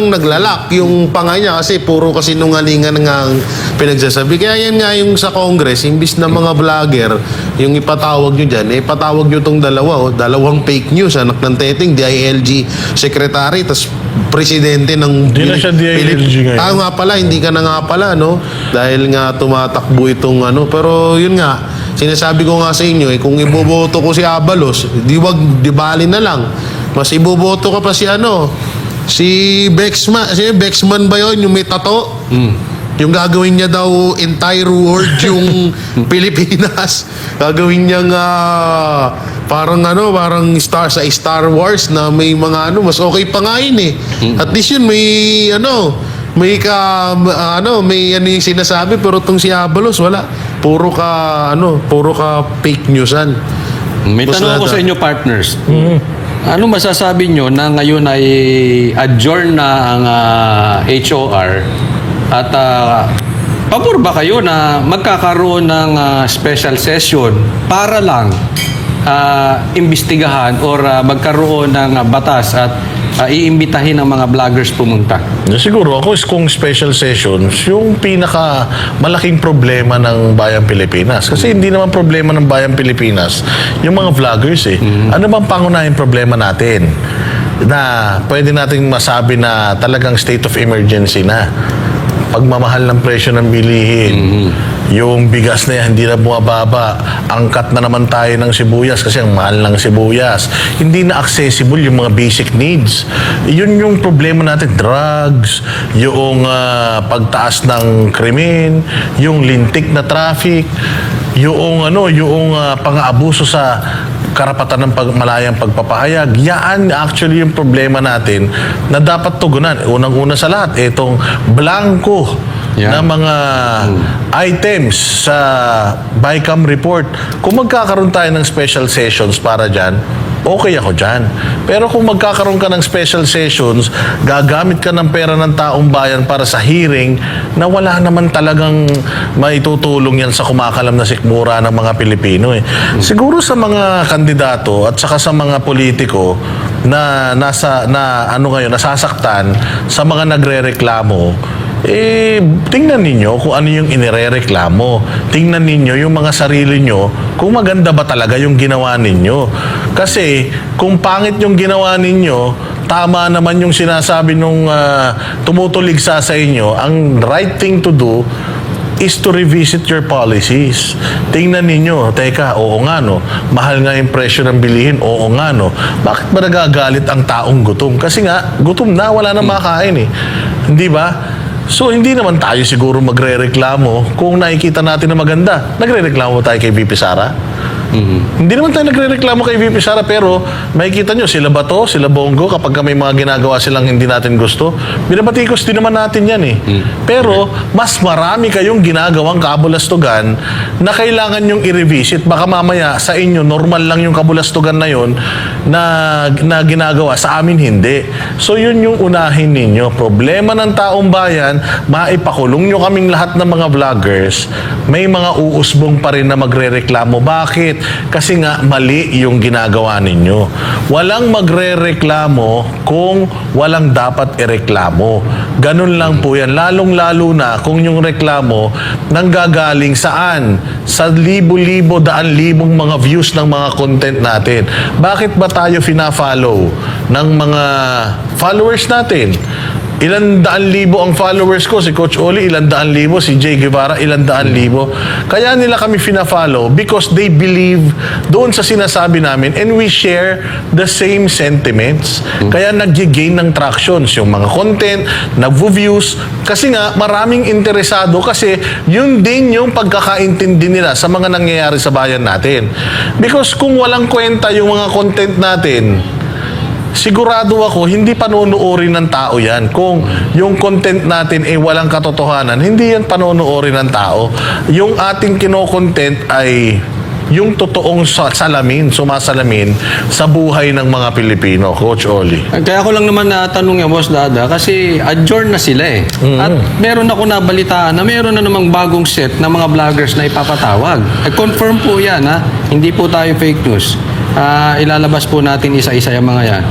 yung panga niya kasi puro kasinungalingan nga ang pinagsasabi. Kaya yan nga yung sa Congress, imbis na mga vlogger, yung ipatawag nyo dyan, ipatawag nyo tong dalawang fake news, anak ng teteng, DILG secretary, tas presidente ng Hindi na siya DILG ngayon. nga pala, hindi ka na nga pala, no? Dahil nga tumatakbo itong pero yun nga, sinasabi ko nga sa inyo, kung iboboto ko si Abalos, di bali na lang. Mas iboboto ka pa si Bexman. Si Bexman ba yun? Yung may tato? Yung gagawin niya daw entire world yung Pilipinas. Gagawin niya nga parang sa Star Wars na may mga mas okay pa nga yun At least yun may yung sinasabi pero itong si Abalos wala. Puro ka fake newsan. May tanong ko sa inyo, partners. Ano masasabi nyo na ngayon ay adjourn na ang HOR at pabor ba kayo na magkakaroon ng special session para lang imbestigahan or magkaroon ng batas at iimbitahin ang mga vloggers pumunta? Siguro ako kung special sessions, yung pinaka malaking problema ng Bayang Pilipinas. Kasi hindi naman problema ng Bayang Pilipinas yung mga vloggers Ano bang pangunahing problema natin? Na pwede nating masabi na talagang state of emergency na. Pagmamahal ng presyo ng bilihin. Yung bigas na yan, hindi na bumababa. Angkat na naman tayo ng sibuyas kasi ang mahal ng sibuyas. Hindi na accessible yung mga basic needs. Yun yung problema natin. Drugs, yung pagtaas ng krimen, yung lintik na traffic, yung pang-aabuso sa karapatan ng malayang pagpapahayag. Yan actually yung problema natin na dapat tugunan. Unang-una sa lahat, itong blanco na mga items sa BICAM report. Kung magkakaroon tayo ng special sessions para dyan, okay ako dyan. Pero kung magkakaroon ka ng special sessions, gagamit ka ng pera ng taong bayan para sa hearing na wala naman talagang maitutulong yan sa kumakalam na sikmura ng mga Pilipino. Siguro sa mga kandidato at saka sa mga politiko na nasasaktan sa mga nagrereklamo, tingnan ninyo kung ano yung inirereklamo. Tingnan ninyo yung mga sarili nyo kung maganda ba talaga yung ginawa ninyo. Kasi kung pangit yung ginawa ninyo, tama naman yung sinasabi nung tumutuligsa sa inyo, ang right thing to do is to revisit your policies. Tingnan ninyo, teka, oo nga mahal nga yung presyo ng bilihin, oo nga bakit ba nagagalit ang taong gutom? Kasi nga, gutom na, wala na makain Hindi ba? So, hindi naman tayo siguro magre-reklamo kung nakikita natin na maganda. Nagre-reklamo tayo kay VP Sara? Hindi naman tayo nagre-reklamo kay VP Sara, pero makikita nyo, sila Bato, sila Bongo, kapag may mga ginagawa silang hindi natin gusto, binabatikos din naman natin yan Pero, mas marami kayong ginagawang kabulastugan na kailangan nyong i-revisit. Baka mamaya sa inyo, normal lang yung kabulastugan na yun na ginagawa. Sa amin, hindi. So, yun yung unahin ninyo. Problema ng taong bayan, maipakulong nyo kaming lahat ng mga vloggers, may mga uusbong pa rin na magre-reklamo. Bakit? Kasi nga mali yung ginagawa ninyo. Walang magre-reklamo kung walang dapat ireklamo. Ganun lang po yan. Lalong-lalo na kung yung reklamo nanggagaling saan? Sa libo-libo, daan-libong mga views ng mga content natin. Bakit ba tayo fina-follow ng mga followers natin? Ilan daan libo ang followers ko, si Coach Oli, ilan daan libo, si Jay Guevara, ilan daan libo. Kaya nila kami fina-follow because they believe doon sa sinasabi namin and we share the same sentiments. Kaya nag-gain ng tractions yung mga content, nag-views, kasi nga maraming interesado kasi yun din yung pagkakaintindi nila sa mga nangyayari sa bayan natin. Because kung walang kwenta yung mga content natin, sigurado ako, hindi panonoodin ng tao yan. Kung yung content natin ay walang katotohanan, hindi yan panonoodin ng tao. Yung ating kino-content ay yung totoong sumasalamin sa buhay ng mga Pilipino, Coach Oli. Kaya ko lang naman natanong yung Boss Dada kasi adjourn na sila eh. At meron ako nabalitaan na meron na namang bagong set ng mga vloggers na ipapatawag. Confirm po yan ha. Hindi po tayo fake news. Ilalabas po natin isa-isa yung mga yan.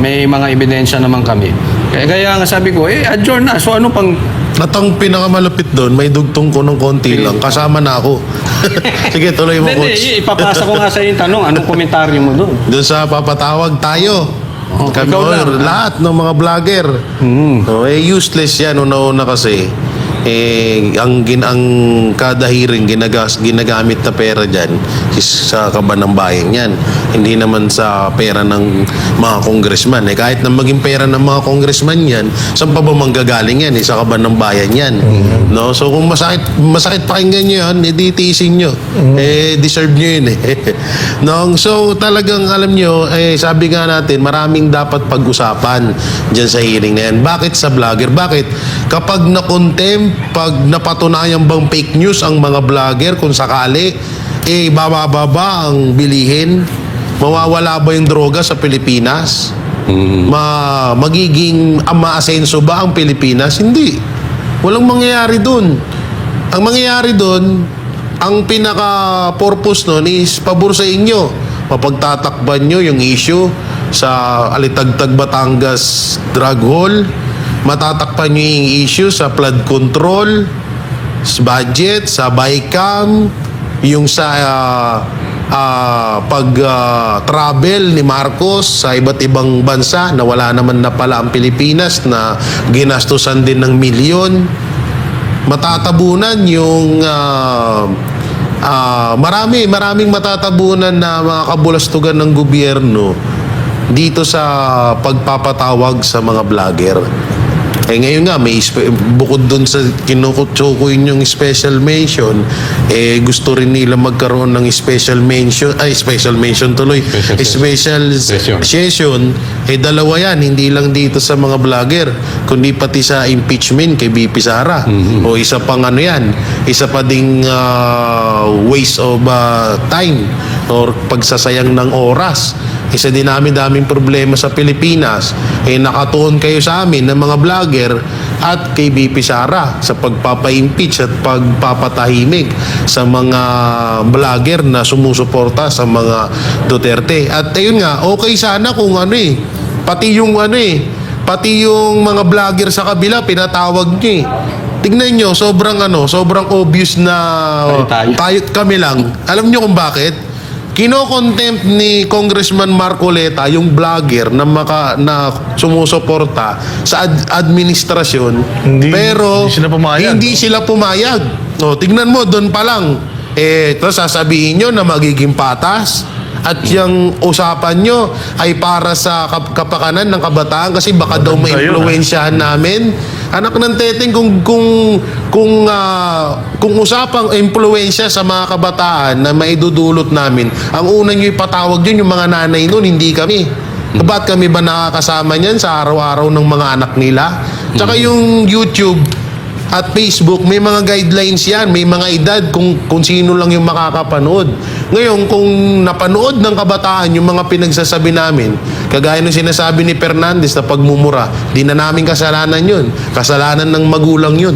May mga ebidensya naman kami. Kaya nga sabi ko, adjourn na. So ano pang... At ang pinakamalupit doon, may dugtong ko ng konti lang. Kasama na ako. Sige, tuloy mo, Hindi, Coach. ipapasa ko nga sa yung tanong. Anong komentaryo mo doon? Doon sa papatawag tayo. Kami, ikaw lang, lahat ng mga vlogger. Useless yan. Una-una kasi. Ang kada hearing ginagamit na pera dyan is sa kaban ng bayan yan. Hindi naman sa pera ng mga congressman. Kahit na maging pera ng mga congressman yan, saan pa ba manggagaling yan? Sa kaban ng bayan yan. No? So kung masakit pakinggan nyo yan, tiisin nyo. Deserve nyo yun no? So talagang alam nyo, sabi nga natin, maraming dapat pag-usapan dyan sa hearing na yan. Bakit sa vlogger? Bakit? Kapag na-contempt, pag napatunayan bang fake news ang mga vlogger kung sakali, bababa ang bilihin, mawawala ba yung droga sa Pilipinas? Magiging maasenso ba ang Pilipinas? Hindi. Walang mangyayari dun. Ang mangyayari dun, ang pinaka-purpose nun is pabor sa inyo. Mapagtatakban nyo yung issue sa Alitagtag Batangas drug hall, matatakpan nyo yung issue sa flood control, sa budget, sa BICAM, yung sa pag-travel ni Marcos sa iba't ibang bansa na wala naman na pala ang Pilipinas na ginastusan din ng milyon. Matatabunan yung maraming matatabunan na mga kabulastugan ng gobyerno dito sa pagpapatawag sa mga vlogger. Ngayon nga, bukod dun sa kinukutsukoy yung special mention, gusto rin nila magkaroon ng special mention tuloy. Special session. Dalawa yan, hindi lang dito sa mga vlogger, kundi pati sa impeachment kay BP Sara. O isa pang isa pa ding waste of time or pagsasayang ng oras. Isa din daming problema sa Pilipinas. Nakatuon kayo sa amin ng mga vlogger at kay BP Sara sa pagpapa-impeach at pagpapatahimik sa mga vlogger na sumusuporta sa mga Duterte. At ayun nga, okay sana kung pati yung mga vlogger sa kabila pinatawag niyo Tignan nyo, sobrang obvious na kami lang. Alam nyo kung bakit? Kino-contempt ni Congressman Marcoleta yung vlogger na sumusuporta sa administrasyon, pero hindi sila pumayag. Tignan mo, doon pa lang. Tapos sasabihin nyo na magiging patas at yung usapan nyo ay para sa kapakanan ng kabataan kasi baka daw ma-impluwensyahan namin. Anak ng teteng, kung usapang impluwensya sa mga kabataan na maidudulot namin, ang unang nyo ipatawag dyan yung mga nanay nun, hindi kami. Ba't kami ba nakakasama niyan sa araw-araw ng mga anak nila? Tsaka yung YouTube at Facebook, may mga guidelines yan, may mga edad kung sino lang yung makakapanood. Ngayon, kung napanood ng kabataan yung mga pinagsasabi namin, kagaya ng sinasabi ni Fernandez na pagmumura, di na namin kasalanan yun. Kasalanan ng magulang yun.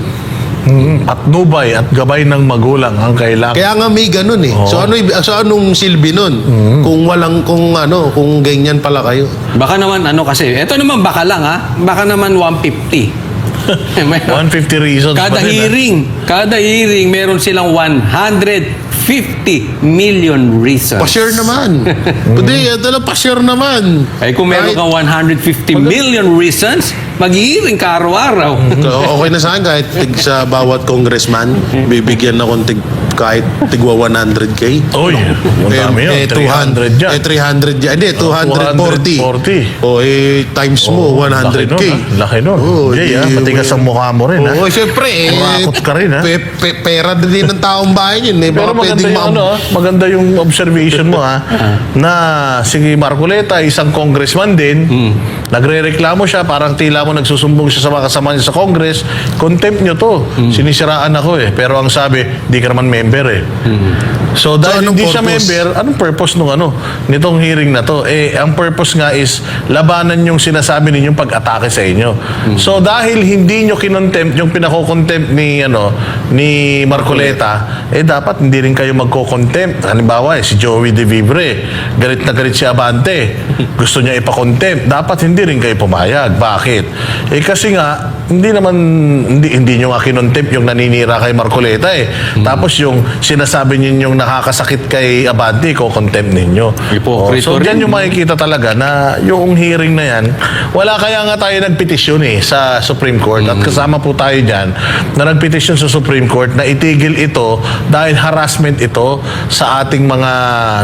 Patnubay at gabay ng magulang ang kailangan. Kaya nga may ganun So anong silbi nun? Kung ganyan pala kayo. Baka naman kasi, eto naman baka lang baka naman 150. 150 reasons. Kada hearing, meron silang 150 million reasons. Pa-share naman. Pwede, pa-share naman. Kung meron kang 150 million reasons, mag-hearing ka araw-araw. Okay na sa akin kahit sa bawat congressman, bibigyan akong kahit tigwa 100K. Oy, ang dami yun. 300 dyan. 300 dyan. Hindi, 240. 240. Times mo, 100K. Laki nun. Jay, matigas ang mukha mo rin, ha? Oo, syempre. Kurakot ka rin, ha? Pera din ng taong bayan yun. Pero maganda yung observation mo, ha? Na si Marcoleta, isang congressman din, nagre-reklamo siya, parang tila mo nagsusumbong siya sa mga kasama niya sa Congress, contempt nyo to. Sinisiraan ako eh. Pero ang sabi, di ka naman member eh. So dahil anong hindi siya purpose? member, anong purpose nitong hearing na to? Ang purpose nga is labanan yung sinasabi ninyong pag-atake sa inyo. So dahil hindi nyo kinontempt yung pinako-contempt ni Marcoleta, dapat hindi rin kayo magko-contempt. Halimbawa, si Joey De Vibre, galit na galit si Abante. Gusto niya ipa-contempt. Dapat hindi rin kayo pumayag. Bakit? Kasi nga, hindi nyo nga kinontempt yung naninira kay Marcoleta eh. Tapos yung sinasabi ninyong nakakasakit kay Abante, ko-contempt ninyo. Hipokrito So rin. dyan yung makikita talaga na yung hearing na yan, wala kaya nga tayo nagpetisyon sa Supreme Court at kasama po tayo dyan na nagpetisyon sa Supreme Court na itigil ito dahil harassment ito sa ating mga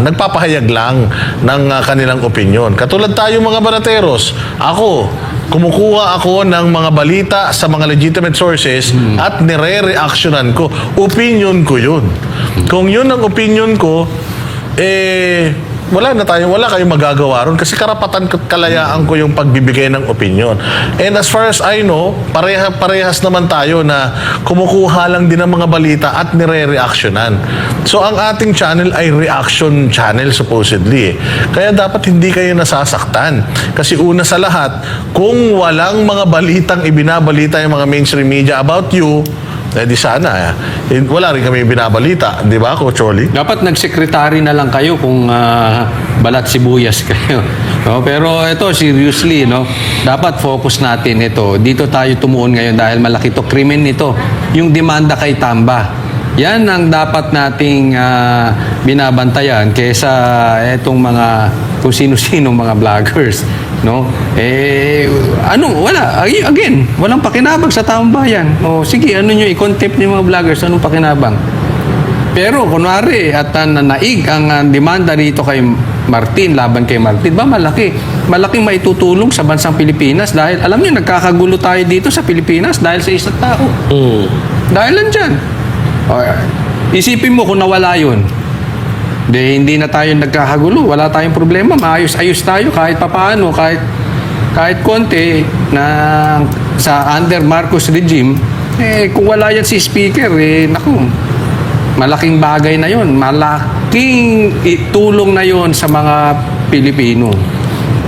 nagpapahayag lang ng kanilang opinion. Katulad tayo mga banateros, kumukuha ako ng mga balita sa mga legitimate sources at nire-reactionan ko. Opinion ko yun. Kung yun ang opinion ko, wala kayong magagawa ron kasi karapatan at kalayaan ko yung pagbibigay ng opinion. And as far as I know, parehas naman tayo na kumukuha lang din ng mga balita at nire-reactionan. So ang ating channel ay reaction channel supposedly. Kaya dapat hindi kayo nasasaktan. Kasi una sa lahat, kung walang mga balitang ibinabalita yung mga mainstream media about you, di sana, wala rin kami binabalita. Di ba, Coach Oli? Dapat nagsekretary na lang kayo kung balat sibuyas kayo. No? Pero ito, seriously, dapat focus natin ito. Dito tayo tumuon ngayon dahil malaki to krimen nito. Yung demanda kay Tamba. Yan ang dapat nating binabantayan kaysa etong mga kung sino-sino mga vloggers. Wala. Again, walang pakinabang sa taong bayan. Sige, nyo i-contempt yung mga vloggers, anong pakinabang? Pero, kunwari, at naig ang demanda rito kay Martin, laban kay Martin, ba malaki? Malaking maitutulong sa bansang Pilipinas dahil, alam nyo, nagkakagulo tayo dito sa Pilipinas dahil sa isang tao. Dahil lang dyan. Isipin mo kung nawala yun. Hindi na tayo nagkakagulo, wala tayong problema, maayos-ayos tayo kahit papaano, kahit konti na sa under Marcos regime, kung wala yan si speaker, malaking bagay na yon, malaking tulong na yon sa mga Pilipino.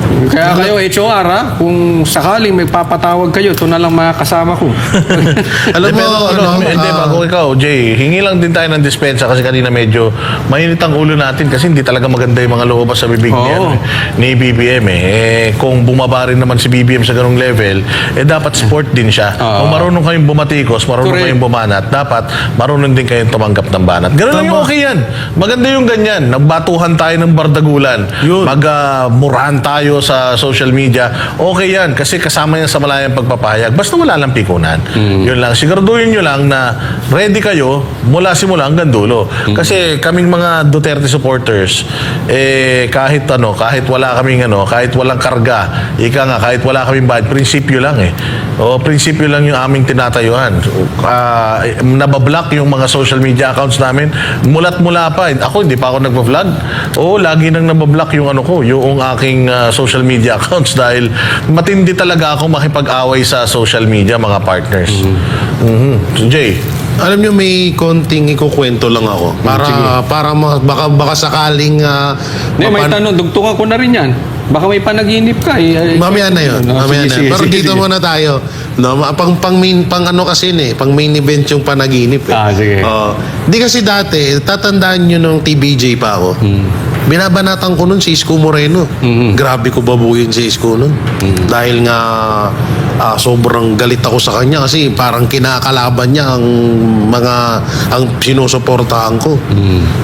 Kaya kayo, HOR, kung sakaling may papatawag kayo, ito na lang mga kasama ko. Alam mo, Hindi, bago ikaw, Jay, hingi lang din tayo ng dispensa kasi kanina medyo mainit ang ulo natin kasi hindi talaga maganda yung mga loob sa bibig ni BBM kung bumaba rin naman si BBM sa ganung level, dapat support din siya. Kung marunong kayong bumatikos, marunong kayong bumanat, dapat marunong din kayong tumanggap ng banat. Ganun lang yung okay yan. Maganda yung ganyan. Nagbatuhan tayo ng bardagulan. Magmurahan tayo sa social media. Okay yan kasi kasama yan sa malayang pagpapahayag. Basta wala lang pikunan. Yun lang. Siguraduhin nyo lang na ready kayo mula simula hanggang dulo. Kasi kaming mga Duterte supporters, kahit wala kaming kahit walang karga, kahit wala kaming bayad, prinsipyo lang prinsipyo lang yung aming tinatayuan. Nabablock yung mga social media accounts namin. Mula pa. Ako, hindi pa ako nagpa-vlog. Lagi nang nabablock yung yung aking social media accounts dahil matindi talaga ako makipag-away sa social media, mga partners. So, Jay. Alam nyo, may konting ikukwento lang ako. Para baka sakaling... May tanong, dugtungan ko na rin yan. Baka may panaginip ka. Mamaya na yun. Pero dito muna tayo. Pang main event yung panaginip. Sige. Di kasi dati, tatandaan nyo nung TBJ pa ako. Binabanatan ko nun si Isko Moreno. Grabe ko babuyin si Isko nun. Dahil nga sobrang galit ako sa kanya kasi parang kinakalaban niya ang sinusuportahan ko.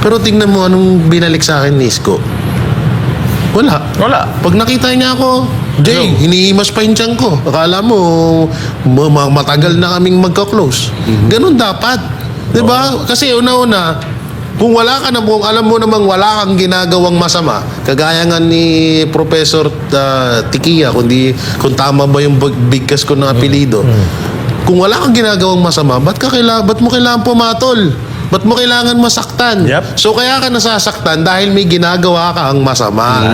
Pero tingnan mo anong binalik sa akin ni Isko. Wala. Wala. Pag nakita niya ako, Jay, hinihimas pa yung tiyan ko. Akala mo, matagal na kaming magka-close. Ganun dapat. Diba? Kasi una-una, kung wala ka na, kung alam mo namang wala kang ginagawang masama, kagaya nga ni Professor Tikia, kung tama ba yung bigkas ko ng apelido, kung wala kang ginagawang masama, ba't mo kailangan pumatol? Ba't mo kailangan masaktan? Yep. So kaya ka nasasaktan dahil may ginagawa ka ang masama.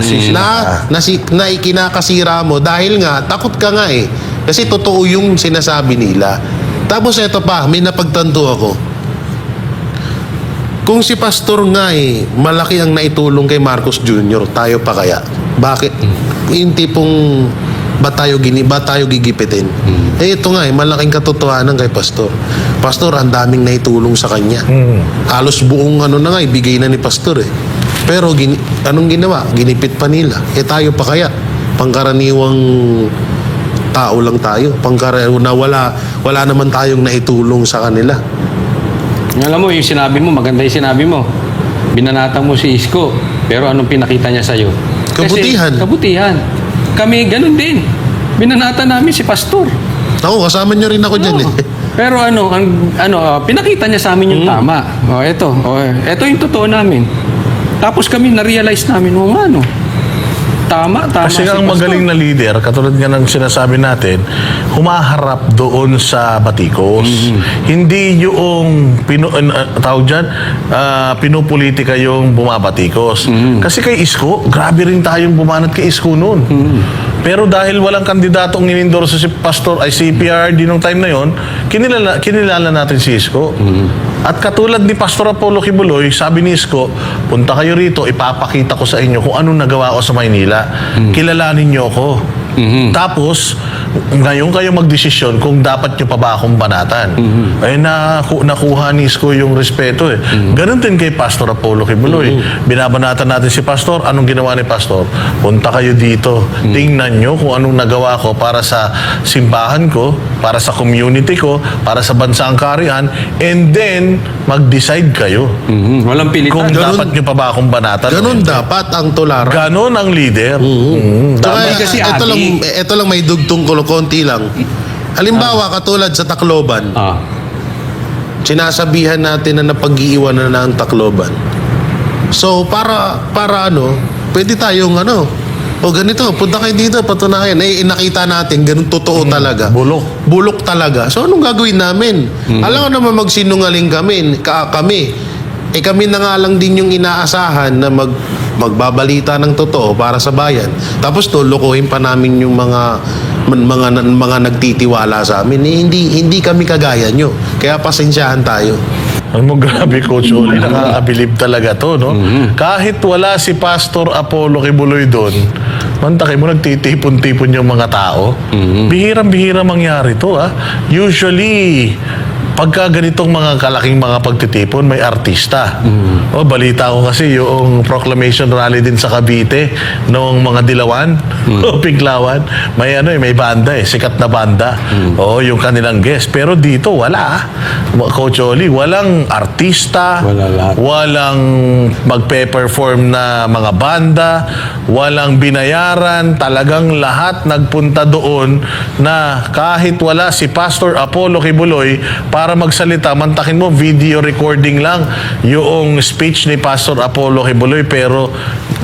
Na ikinakasira mo dahil nga takot ka nga eh. Kasi totoo yung sinasabi nila. Tapos eto pa, may napagtanto ako. Kung si Pastor nga eh, malaki ang naitulong kay Marcos Jr., tayo pa kaya? Bakit? Yung tipong ba tayo gigipitin? Eh ito nga eh, malaking katotohanan kay Pastor. Pastor, ang daming naitulong sa kanya. Halos buong na nga, ibigay na ni Pastor eh. Pero anong ginawa? Ginipit pa nila. Eh tayo pa kaya? Pangkaraniwang tao lang tayo. Na wala naman tayong naitulong sa kanila. Alam mo, yung sinabi mo, maganda yung sinabi mo. Binanatan mo si Isko, pero anong pinakita niya sa'yo? Kabutihan. Kabutihan. Kami, ganun din. Binanatan namin si Pastor. Ako, kasama nyo rin ako dyan eh. Pero pinakita niya sa amin yung tama. Ito yung totoo namin. Tapos kami na-realize namin, tama Kasi si ang Pastor. magaling na leader, katulad nga ng sinasabi natin, humaharap doon sa batikos. Hindi yung pinupolitika yung bumabatikos. Kasi kay Isko, grabe rin tayong bumanat kay Isko noon. Pero dahil walang kandidatong inendorso si si PRRD nung time na yon, kinilala natin si Isko. At katulad ni Pastor Apollo Kibuloy, sabi ni Isko, punta kayo rito, ipapakita ko sa inyo kung anong nagawa ko sa Maynila. Kilalanin niyo ako. Tapos, ngayon kayo magdesisyon kung dapat nyo pa ba akong banatan. Ay nakuha ni Isko yung respeto eh. Ganon din kay Pastor Apollo Kibuloy. Binabanatan natin si Pastor. Anong ginawa ni Pastor? Punta kayo dito. Tingnan nyo kung anong nagawa ko para sa simbahan ko, para sa community ko, para sa bansang kaharian, and then mag-decide kayo. Walang pilitan. Kung dapat nyo pa ba akong banatan. Ganun dapat ang tularan. Ganon ang leader. Tsaka, Kasi ito lang may dugtong konti lang. Halimbawa, katulad sa Tacloban, sinasabihan natin na napag-iiwanan na ang Tacloban. So, para pwede tayong ganito, punta kayo dito, patunayan. Nakita natin, ganun totoo talaga. Bulok talaga. So, anong gagawin namin? Alam ko naman magsinungaling kami. Kami na nga lang din yung inaasahan na magbabalita ng totoo para sa bayan. Tapos lulukuhin pa namin yung mga nagtitiwala sa amin. Hindi kami kagaya nyo. Kaya pasensyahan tayo. Alam mo, grabe, Coach Oli, nakakabilib talaga to, no? Kahit wala si Pastor Apollo Kibuloy doon, mantakay mo, nagtitipon-tipon yung mga tao. Bihirang-bihira mangyari to, Usually, pagka ganitong mga kalaking mga pagtitipon, may artista. Balita ko kasi yung proclamation rally din sa Cavite noong mga Dilawan, o Pinklawan, may banda sikat na banda. Yung kanilang guest. Pero dito, wala. Coach Oli, walang artista, walang magpe-perform na mga banda, walang binayaran, talagang lahat nagpunta doon na kahit wala si Pastor Apollo Kibuloy para magsalita, mantakin mo, video recording lang yung speech ni Pastor Apollo Kibuloy, pero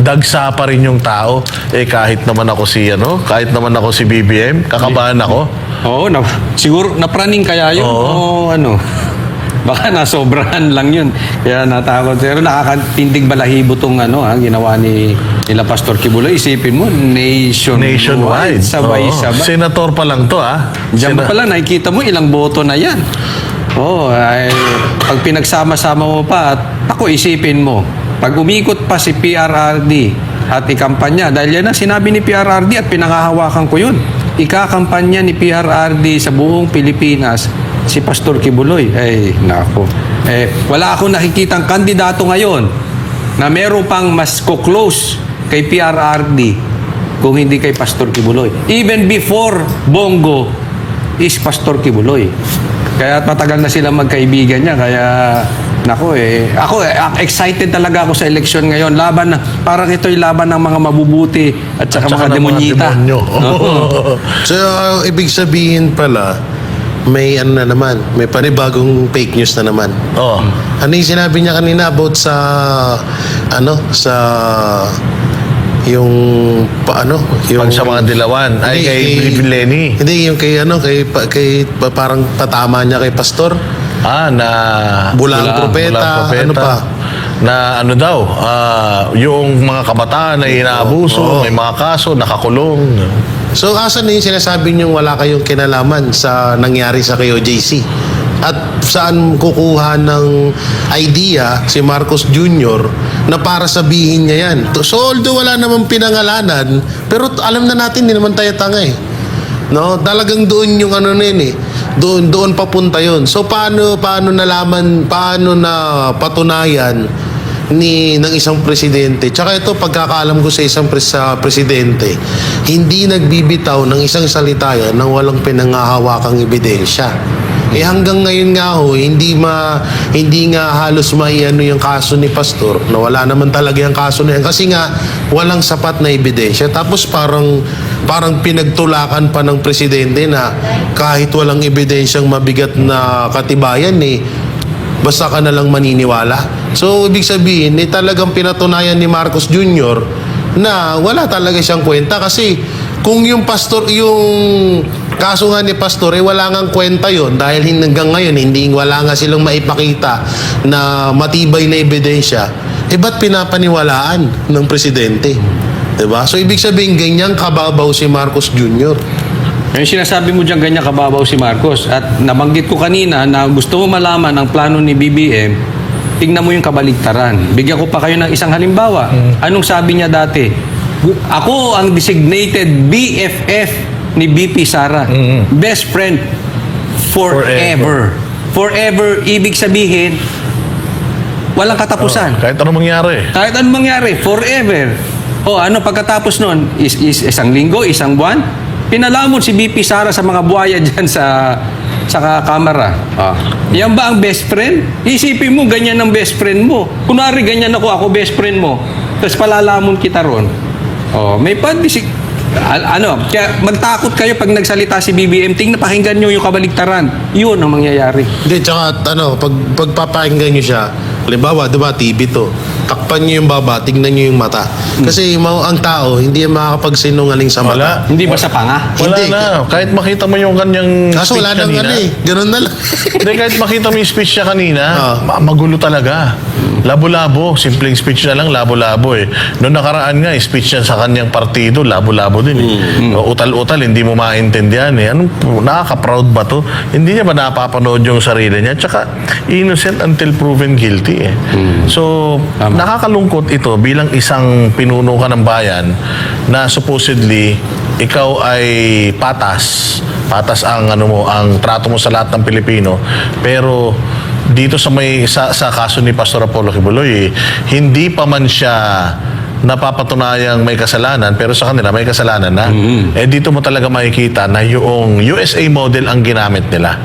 dagsa pa rin yung tao. Kahit naman ako si BBM, kakabahan ako. Oo, siguro napraning kaya yun. Baka nasobrahan lang yun. Kaya natakot. Pero nakakatindig balahibo tong ginawa nila Pastor Kibuloy. Isipin mo, nationwide. Sabay-sabay. Senator pa lang to, Diyan pa lang, nakikita mo ilang boto na yan. Pag pinagsama-sama mo pa, at ako isipin mo, pag umikot pa si PRRD at ikampanya, dahil yan ang sinabi ni PRRD at pinangahawakan ko yun, ikakampanya ni PRRD sa buong Pilipinas si Pastor Kibuloy. Wala akong nakikitang kandidato ngayon na meron pang mas ko-close kay PRRD kung hindi kay Pastor Kibuloy. Even before Bongo is Pastor Kibuloy. Kaya matagal na sila magkaibigan niya. Kaya Nako ako excited talaga ako sa eleksyon ngayon. Parang ito'y laban ng mga mabubuti at saka mga ng demonyita. demonyo. So, ibig sabihin pala, may ano na naman, may panibagong fake news na naman. Oh. Ano yung sinabi niya kanina about sa yung Pag sa mga dilawan, ay Hindi, kay Philippine Lenny. Hindi, yung parang patama niya kay pastor. Na Bulang propeta, ano pa? Na ano daw, yung mga kabataan na inaabuso, Oo. may mga kaso, nakakulong. So, asan na yung sinasabi niyong wala kayong kinalaman sa nangyari sa KOJC? At saan kukuha ng idea si Marcos Jr. na para sabihin niya yan? So, although wala namang pinangalanan, pero alam na natin, hindi naman tayo tanga eh. No? Talagang doon yung ano na yun eh. Doon papunta yun. So, paano nalaman, paano na patunayan ng isang presidente? Tsaka ito, pagkakaalam ko sa isang presidente, hindi nagbibitaw ng isang salita yan nang walang pinangahawakang ebidensya. Hanggang ngayon nga hindi nga halos maiano yung kaso ni Pastor, na wala naman talaga yung kaso na yan kasi nga walang sapat na ebidensya. Tapos parang pinagtulakan pa ng presidente na kahit walang ebidensyang mabigat na katibayan basta ka na lang maniniwala. So ibig sabihin talagang pinatunayan ni Marcos Jr. na wala talaga siyang kwenta kasi kung yung kaso nga ni Pastor wala ngang kwenta yon dahil hanggang ngayon wala nga silang maipakita na matibay na ebidensya, ba't pinapaniwalaan ng presidente? Diba? So ibig sabihin ganyang kababaw si Marcos Jr. Yung sinasabi mo dyan, ganyan kababaw si Marcos. At nabanggit ko kanina na gusto mo malaman ang plano ni BBM, tingnan mo yung kabaligtaran. Bigyan ko pa kayo ng isang halimbawa. Anong sabi niya dati? Ako ang designated BFF ni BP Sara. Best friend forever. Forever, ibig sabihin, walang katapusan. Kahit anong mangyari. Kahit anong mangyari, forever. Ano pagkatapos nun? Isang linggo, isang buwan? Pinalamon si BP Sara sa mga buhaya dyan sa kamera. Yan ba ang best friend? Isipin mo, ganyan ang best friend mo. Kunwari, ganyan ako best friend mo. Tapos palalamon kita ron. May kaya magtakot kayo pag nagsalita si BBM. Pakinggan nyo yung kabaligtaran. Yun ang mangyayari. Hindi, tsaka pagpapakinggan nyo siya, halimbawa, diba, TV to, takpan nyo yung baba, tignan nyo yung mata. Kasi ang tao, hindi yan makakapagsinungaling sa mata. Wala. Hindi ba sa panga? Wala Hindi. na. Kahit makita mo yung kanyang Kaso speech wala nang kanina. ganun na lang. Hindi, kahit makita mo yung speech niya kanina, magulo talaga. Labo-labo. Simpleng speech na lang, labo-labo eh. Noong nakaraan nga, speech niya sa kanyang partido, labo-labo din eh. Utal-utal, hindi mo maintindihan eh. Nakaka-proud ba to? Hindi niya ba napapanood yung sarili niya? Tsaka, innocent until proven guilty eh. So, nakakalungkot ito bilang isang pinuno ka ng bayan na supposedly ikaw ay patas ang ang trato mo sa lahat ng Pilipino, pero dito sa kaso ni Pastor Apollo Kibuloy, hindi pa man siya napapatunayang may kasalanan, pero sa kanila may kasalanan na. Dito mo talaga makikita na yung USA model ang ginamit nila.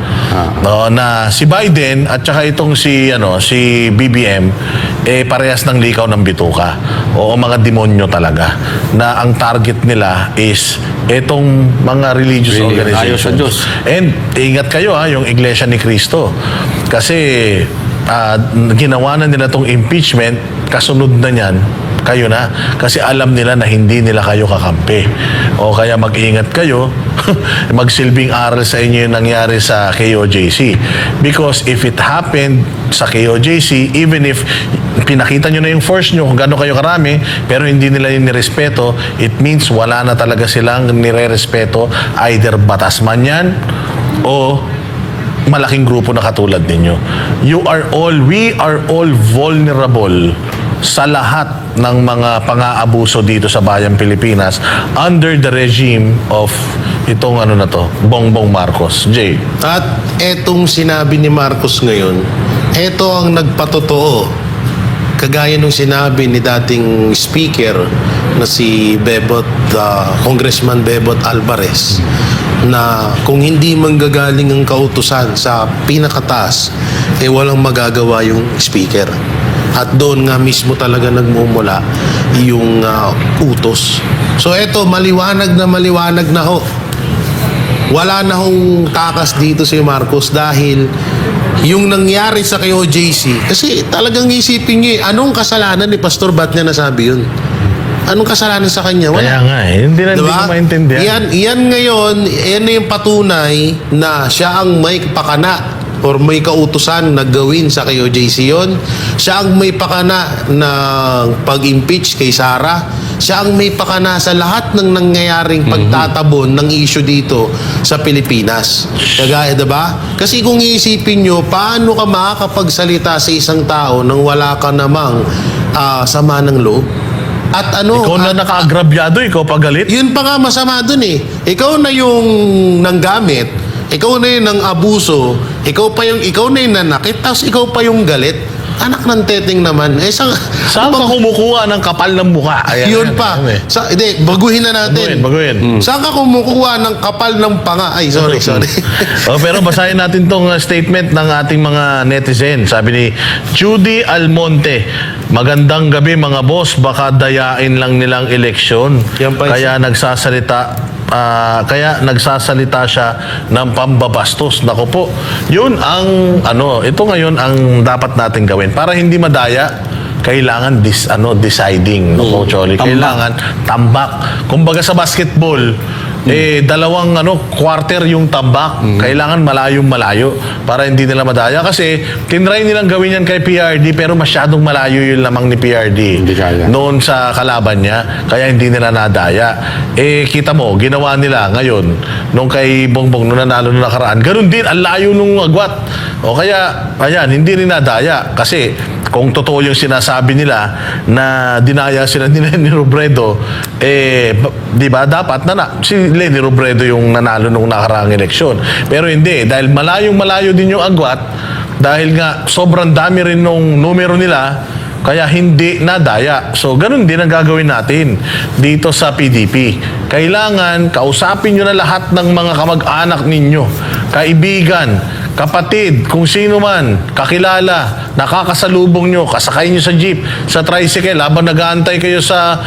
Na si Biden at saka itong si BBM parehas ng likaw ng bituka. Mga demonyo talaga. Na ang target nila is itong mga religious Ayaw sa organizations. Diyos. And ingat kayo yung Iglesia ni Cristo. Kasi ginawa na nila tong impeachment, kasunod na niyan, kayo na. Kasi alam nila na hindi nila kayo kakampi. Kaya mag-ingat kayo, magsilbing aral sa inyo yung nangyari sa KOJC. Because if it happened sa KOJC, even if pinakita nyo na yung force nyo, kung gano'n kayo karami, pero hindi nila yung nirespeto, it means wala na talaga silang nire-respeto, either batas man yan, o malaking grupo na katulad ninyo. We are all vulnerable sa lahat ng mga pang-aabuso dito sa bayang Pilipinas under the regime of itong Bongbong Marcos. Jay. At etong sinabi ni Marcos ngayon, eto ang nagpatotoo. Kagaya nung sinabi ni dating speaker na si Congressman Bebot Alvarez, na kung hindi manggagaling ang kautusan sa pinakataas, walang magagawa yung speaker. At doon nga mismo talaga nagmumula yung utos. So eto, maliwanag na ho. Wala na hong takas dito si Marcos dahil yung nangyari sa kay OJC, kasi talagang isipin niyo, anong kasalanan ni Pastor, ba't niya nasabi yun? Anong kasalanan sa kanya? Wala. Kaya nga hindi na Diba? hindi ko maintindihan. Yan ngayon, yan na yung patunay na siya ang may pakana or may kautusan na gawin sa kay OJC yun. Siya ang may pakana na pag-impeach kay Sara. Siya ang may pakana sa lahat ng nangyayaring pagtatabon ng issue dito sa Pilipinas. Kagaya, diba? Kasi kung iisipin nyo, paano ka makakapagsalita sa isang tao nang wala ka namang sama ng loob? At ano, Ikaw na nakaagrabyado, ikaw pagalit. yun pa nga masama dun eh. Ikaw na yung nanggamit, ikaw na yung nang abuso, ikaw na yung nanakit, tapos ikaw pa yung galit. Anak ng teteng naman. Saan Saan ka kumukuha ng kapal ng mukha? yun pa. Hindi, baguhin na natin. Baguhin. Saan ka kumukuha ng kapal ng panga? Ay, sorry. Pero basahin natin tong statement ng ating mga netizen. Sabi ni Judy Almonte, magandang gabi mga boss, baka dayain lang nilang eleksyon. Yan pa Kaya nagsasalita siya ng pambabastos. Nako po, yun ang ito ngayon ang dapat natin gawin para hindi madaya. Kailangan deciding, no, Coach Oli? Tambak. Kailangan tambak. Kumbaga sa basketball, dalawang quarter yung tambak. Kailangan malayo para hindi nila madaya. Kasi tinry nilang gawin yan kay PRD pero masyadong malayo yung lamang ni PRD. Hindi kaya. Noon sa kalaban niya, kaya hindi nila nadaya. Kita mo, ginawa nila ngayon, nung kay Bongbong, nung nanalo nung nakaraan, ganun din, ang layo nung agwat. O kaya, ayan, hindi rin nadaya. Kasi, kung totoo yung sinasabi nila na dinaya sila ni Lenny Robredo, di ba, dapat si Lenny Robredo yung nanalo nung nakaraang eleksyon. Pero hindi, dahil malayo din yung agwat, dahil nga sobrang dami rin nung numero nila, kaya hindi nadaya. So, ganun din ang gagawin natin dito sa PDP. Kailangan kausapin nyo na lahat ng mga kamag-anak ninyo, kaibigan, kapatid, kung sino man, kakilala, nakakasalubong nyo, kasakay nyo sa jeep, sa tricycle, habang nag-aantay kayo sa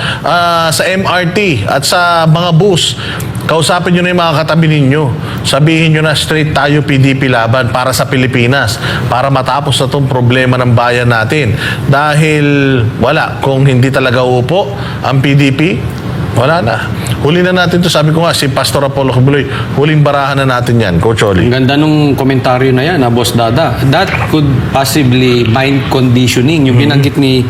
MRT at sa mga bus. Kausapin nyo na yung mga katabi ninyo. Sabihin nyo na straight tayo PDP laban para sa Pilipinas, para matapos na itong problema ng bayan natin. Dahil kung hindi talaga upo ang PDP, wala na. Huli na natin to. Sabi ko nga, si Pastor Apollo Kibuloy, huling barahan na natin yan, Coach Oli. Ang ganda nung komentaryo na yan, Boss Dada. That could possibly mind conditioning. Yung binanggit ni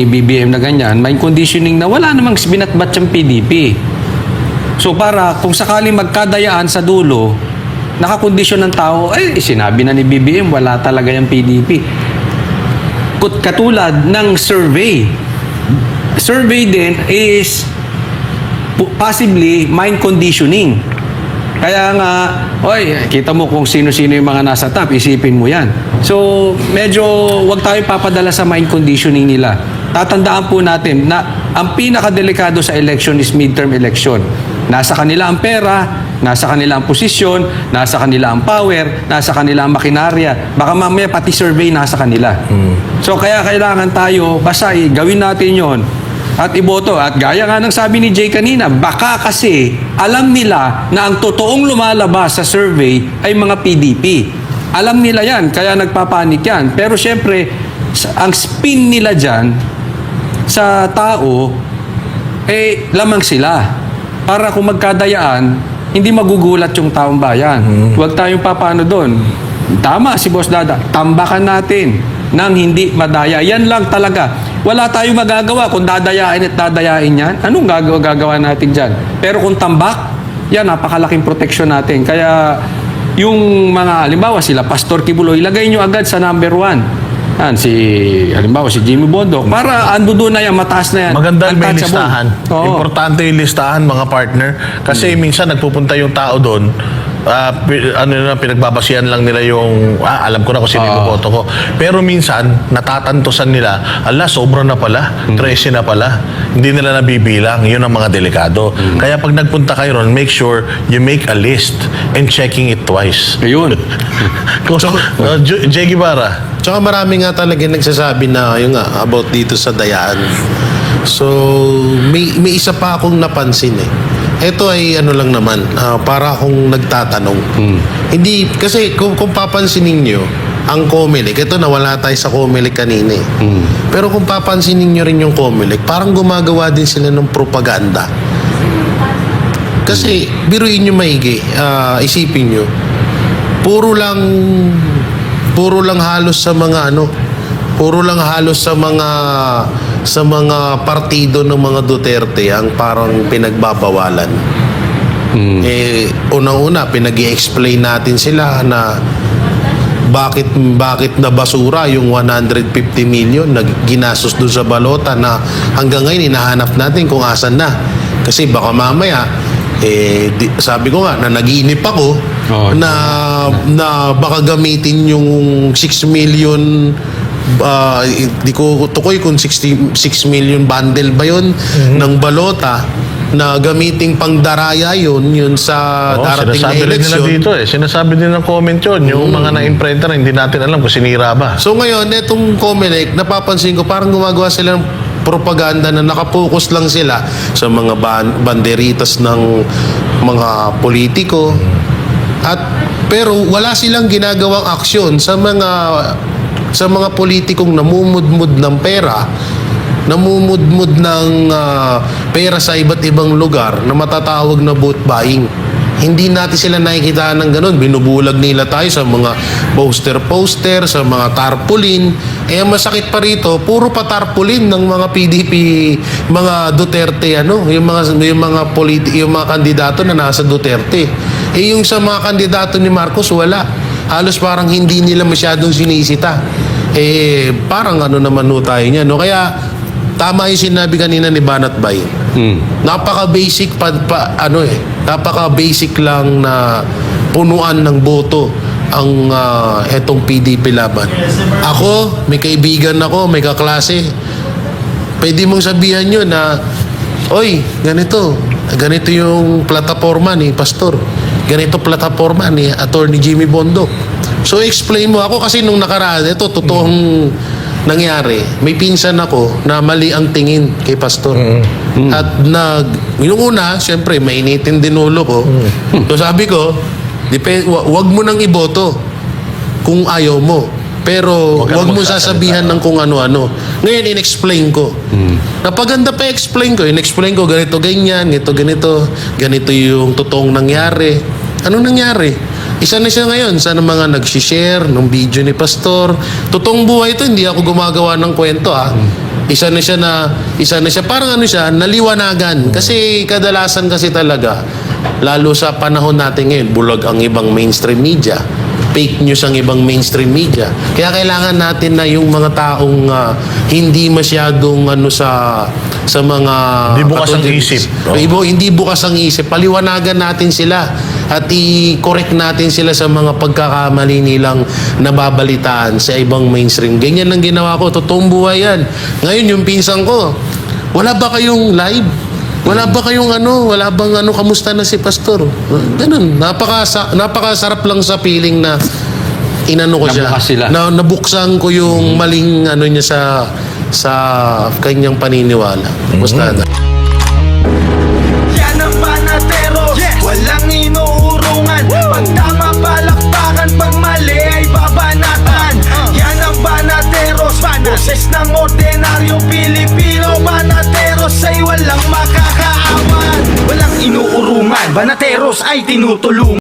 BBM na ganyan, mind conditioning na wala namang binatbat yung PDP. So para kung sakaling magkadayaan sa dulo, nakakondisyon ng tao, sinabi na ni BBM, wala talaga yung PDP. Katulad ng survey. Survey din is possibly mind conditioning. Kaya nga, kita mo kung sino-sino yung mga nasa top, isipin mo yan. So, medyo wag tayo papadala sa mind conditioning nila. Tatandaan po natin na ang pinakadelikado sa election is midterm election. Nasa kanila ang pera, nasa kanila ang posisyon, nasa kanila ang power, nasa kanila ang makinarya. Baka mamaya pati survey nasa kanila. So, kaya kailangan tayo, basta gawin natin yon at iboto. At gaya nga ng sabi ni Jay kanina, baka kasi alam nila na ang totoong lumalabas sa survey ay mga PDP. Alam nila yan, kaya nagpapanik yan. Pero syempre, ang spin nila dyan sa tao, lamang sila. Para kung magkadayaan, hindi magugulat yung taong bayan. Huwag tayong papano doon. Tama si Boss Dada, tambakan natin nang hindi madaya. Yan lang talaga. Wala tayong magagawa kung dadayain at dadayain yan. Anong gagawa natin dyan? Pero kung tambak, yan, napakalaking proteksyon natin. Kaya yung mga, halimbawa sila Pastor Kibuloy, ilagay nyo agad sa number 1. Halimbawa si Jimmy Bondoc, para ando doon na yan, mataas na yan. Maganda may Untouchable. listahan. Oo. Importante yung listahan, mga partner. Kasi minsan nagpupunta yung tao doon, pinagbabasihan lang nila yung, alam ko na kung sino yung boto ko. Pero minsan, natatantosan nila, sobra na pala, 13 na pala. Hindi nila nabibilang. Yun ang mga delikado. Kaya pag nagpunta kayo ron, make sure you make a list and checking it twice. Ayun. Jay Guevara. Tsaka marami nga talaga nagsasabi na yung nga about dito sa Dayaan. So may isa pa akong napansin eh. Ito ay ano lang naman, para akong nagtatanong. Hindi kasi kung papansinin niyo ang Comelec, ito nawala tayo sa Comelec kanina eh. Pero kung papansinin niyo rin yung Comelec, parang gumagawa din sila ng propaganda. Kasi biruin niyo maigi, isipin niyo. Puro lang halos sa mga sa mga partido ng mga Duterte ang parang pinagbabawalan. Unang-una pinag-i-explain natin sila na bakit na basura yung 150 million na ginastos doon sa balota na hanggang ngayon hinahanap natin kung asan na. Kasi baka mamaya sabi ko nga na nag-iinip ako na baka gamitin yung 6 million di ko tukoy kung 6 million bundle ba yun ng balota na gamiting pangdaraya yun sa darating na sinasabi rin eleksyon. nila dito sinasabi din ng comment yun, yung mga na-imprenta na hindi natin alam kung sinira ba. So ngayon, itong Comelec, napapansin ko parang gumagawa sila ng propaganda na nakapokus lang sila sa mga banderitas ng mga politiko pero wala silang ginagawang aksyon sa mga politikong namumudmud ng pera, namumudmud ng pera sa iba't ibang lugar na matatawag na vote buying. Hindi natin sila nakikita ng ganun. Binubulag nila tayo sa mga poster, sa mga tarpaulin. Masakit pa rito, puro pa tarpaulin ng mga PDP, mga Duterte, yung mga kandidato na nasa Duterte. Yung sa mga kandidato ni Marcos, wala. Halos parang hindi nila masyadong sinisita. Parang naman tayo niya, no? Kaya tama yung sinabi kanina ni Banat Bay. Napaka-basic napaka-basic lang na punuan ng boto ang etong PDP laban. Ako, may kaibigan ako, may kaklase. Pwede mong sabihan yun na, oy, ganito yung plataforma ni Pastor. Ganito plataforma ni Attorney Jimmy Bondo. So explain mo ako kasi nung nakaraan, ito totoong nangyari. May pinsan ako na mali ang tingin kay Pastor. At yung una, syempre, mainitin din ulo ko. So sabi ko, wag mo nang iboto kung ayaw mo. Pero wag mo sasabihan ng kung ano-ano. Ngayon, in-explain ko. Napaganda pa in-explain ko, ganito, ganyan, ganito yung totoong nangyari. Anong nangyari? Isa na siya ngayon sa mga nag-share ng video ni Pastor. Totoong buhay ito, hindi ako gumagawa ng kwento Isa na siya parang naliwanagan. Kasi kadalasan kasi talaga, lalo sa panahon natin ngayon, bulag ang ibang mainstream media. Fake news ang ibang mainstream media. Kaya kailangan natin na yung mga taong hindi masyadong sa mga Hindi bukas ang isip. Hindi bukas ang isip. Paliwanagan natin sila at i-correct natin sila sa mga pagkakamali nilang nababalitaan sa ibang mainstream. Ganyan ang ginawa ko. Totoong buhay yan. Ngayon yung pinsan ko, wala ba kayong live? Wala ba kayong wala bang kamusta na si Pastor? Ganun. Napakasarap lang sa feeling na ko siya. Nabukas sila. Nabuksan ko yung maling niya sa kanyang paniniwala. Basta Yan ang panatero, walang inuurungan. Pag tama palakpakan, pag mali ay babanatan. Yan ang banateros, boses ng ordinaryong Pilipino. Banateros ay walang makakaawan. Walang inuurungan, banateros ay tinutulungan.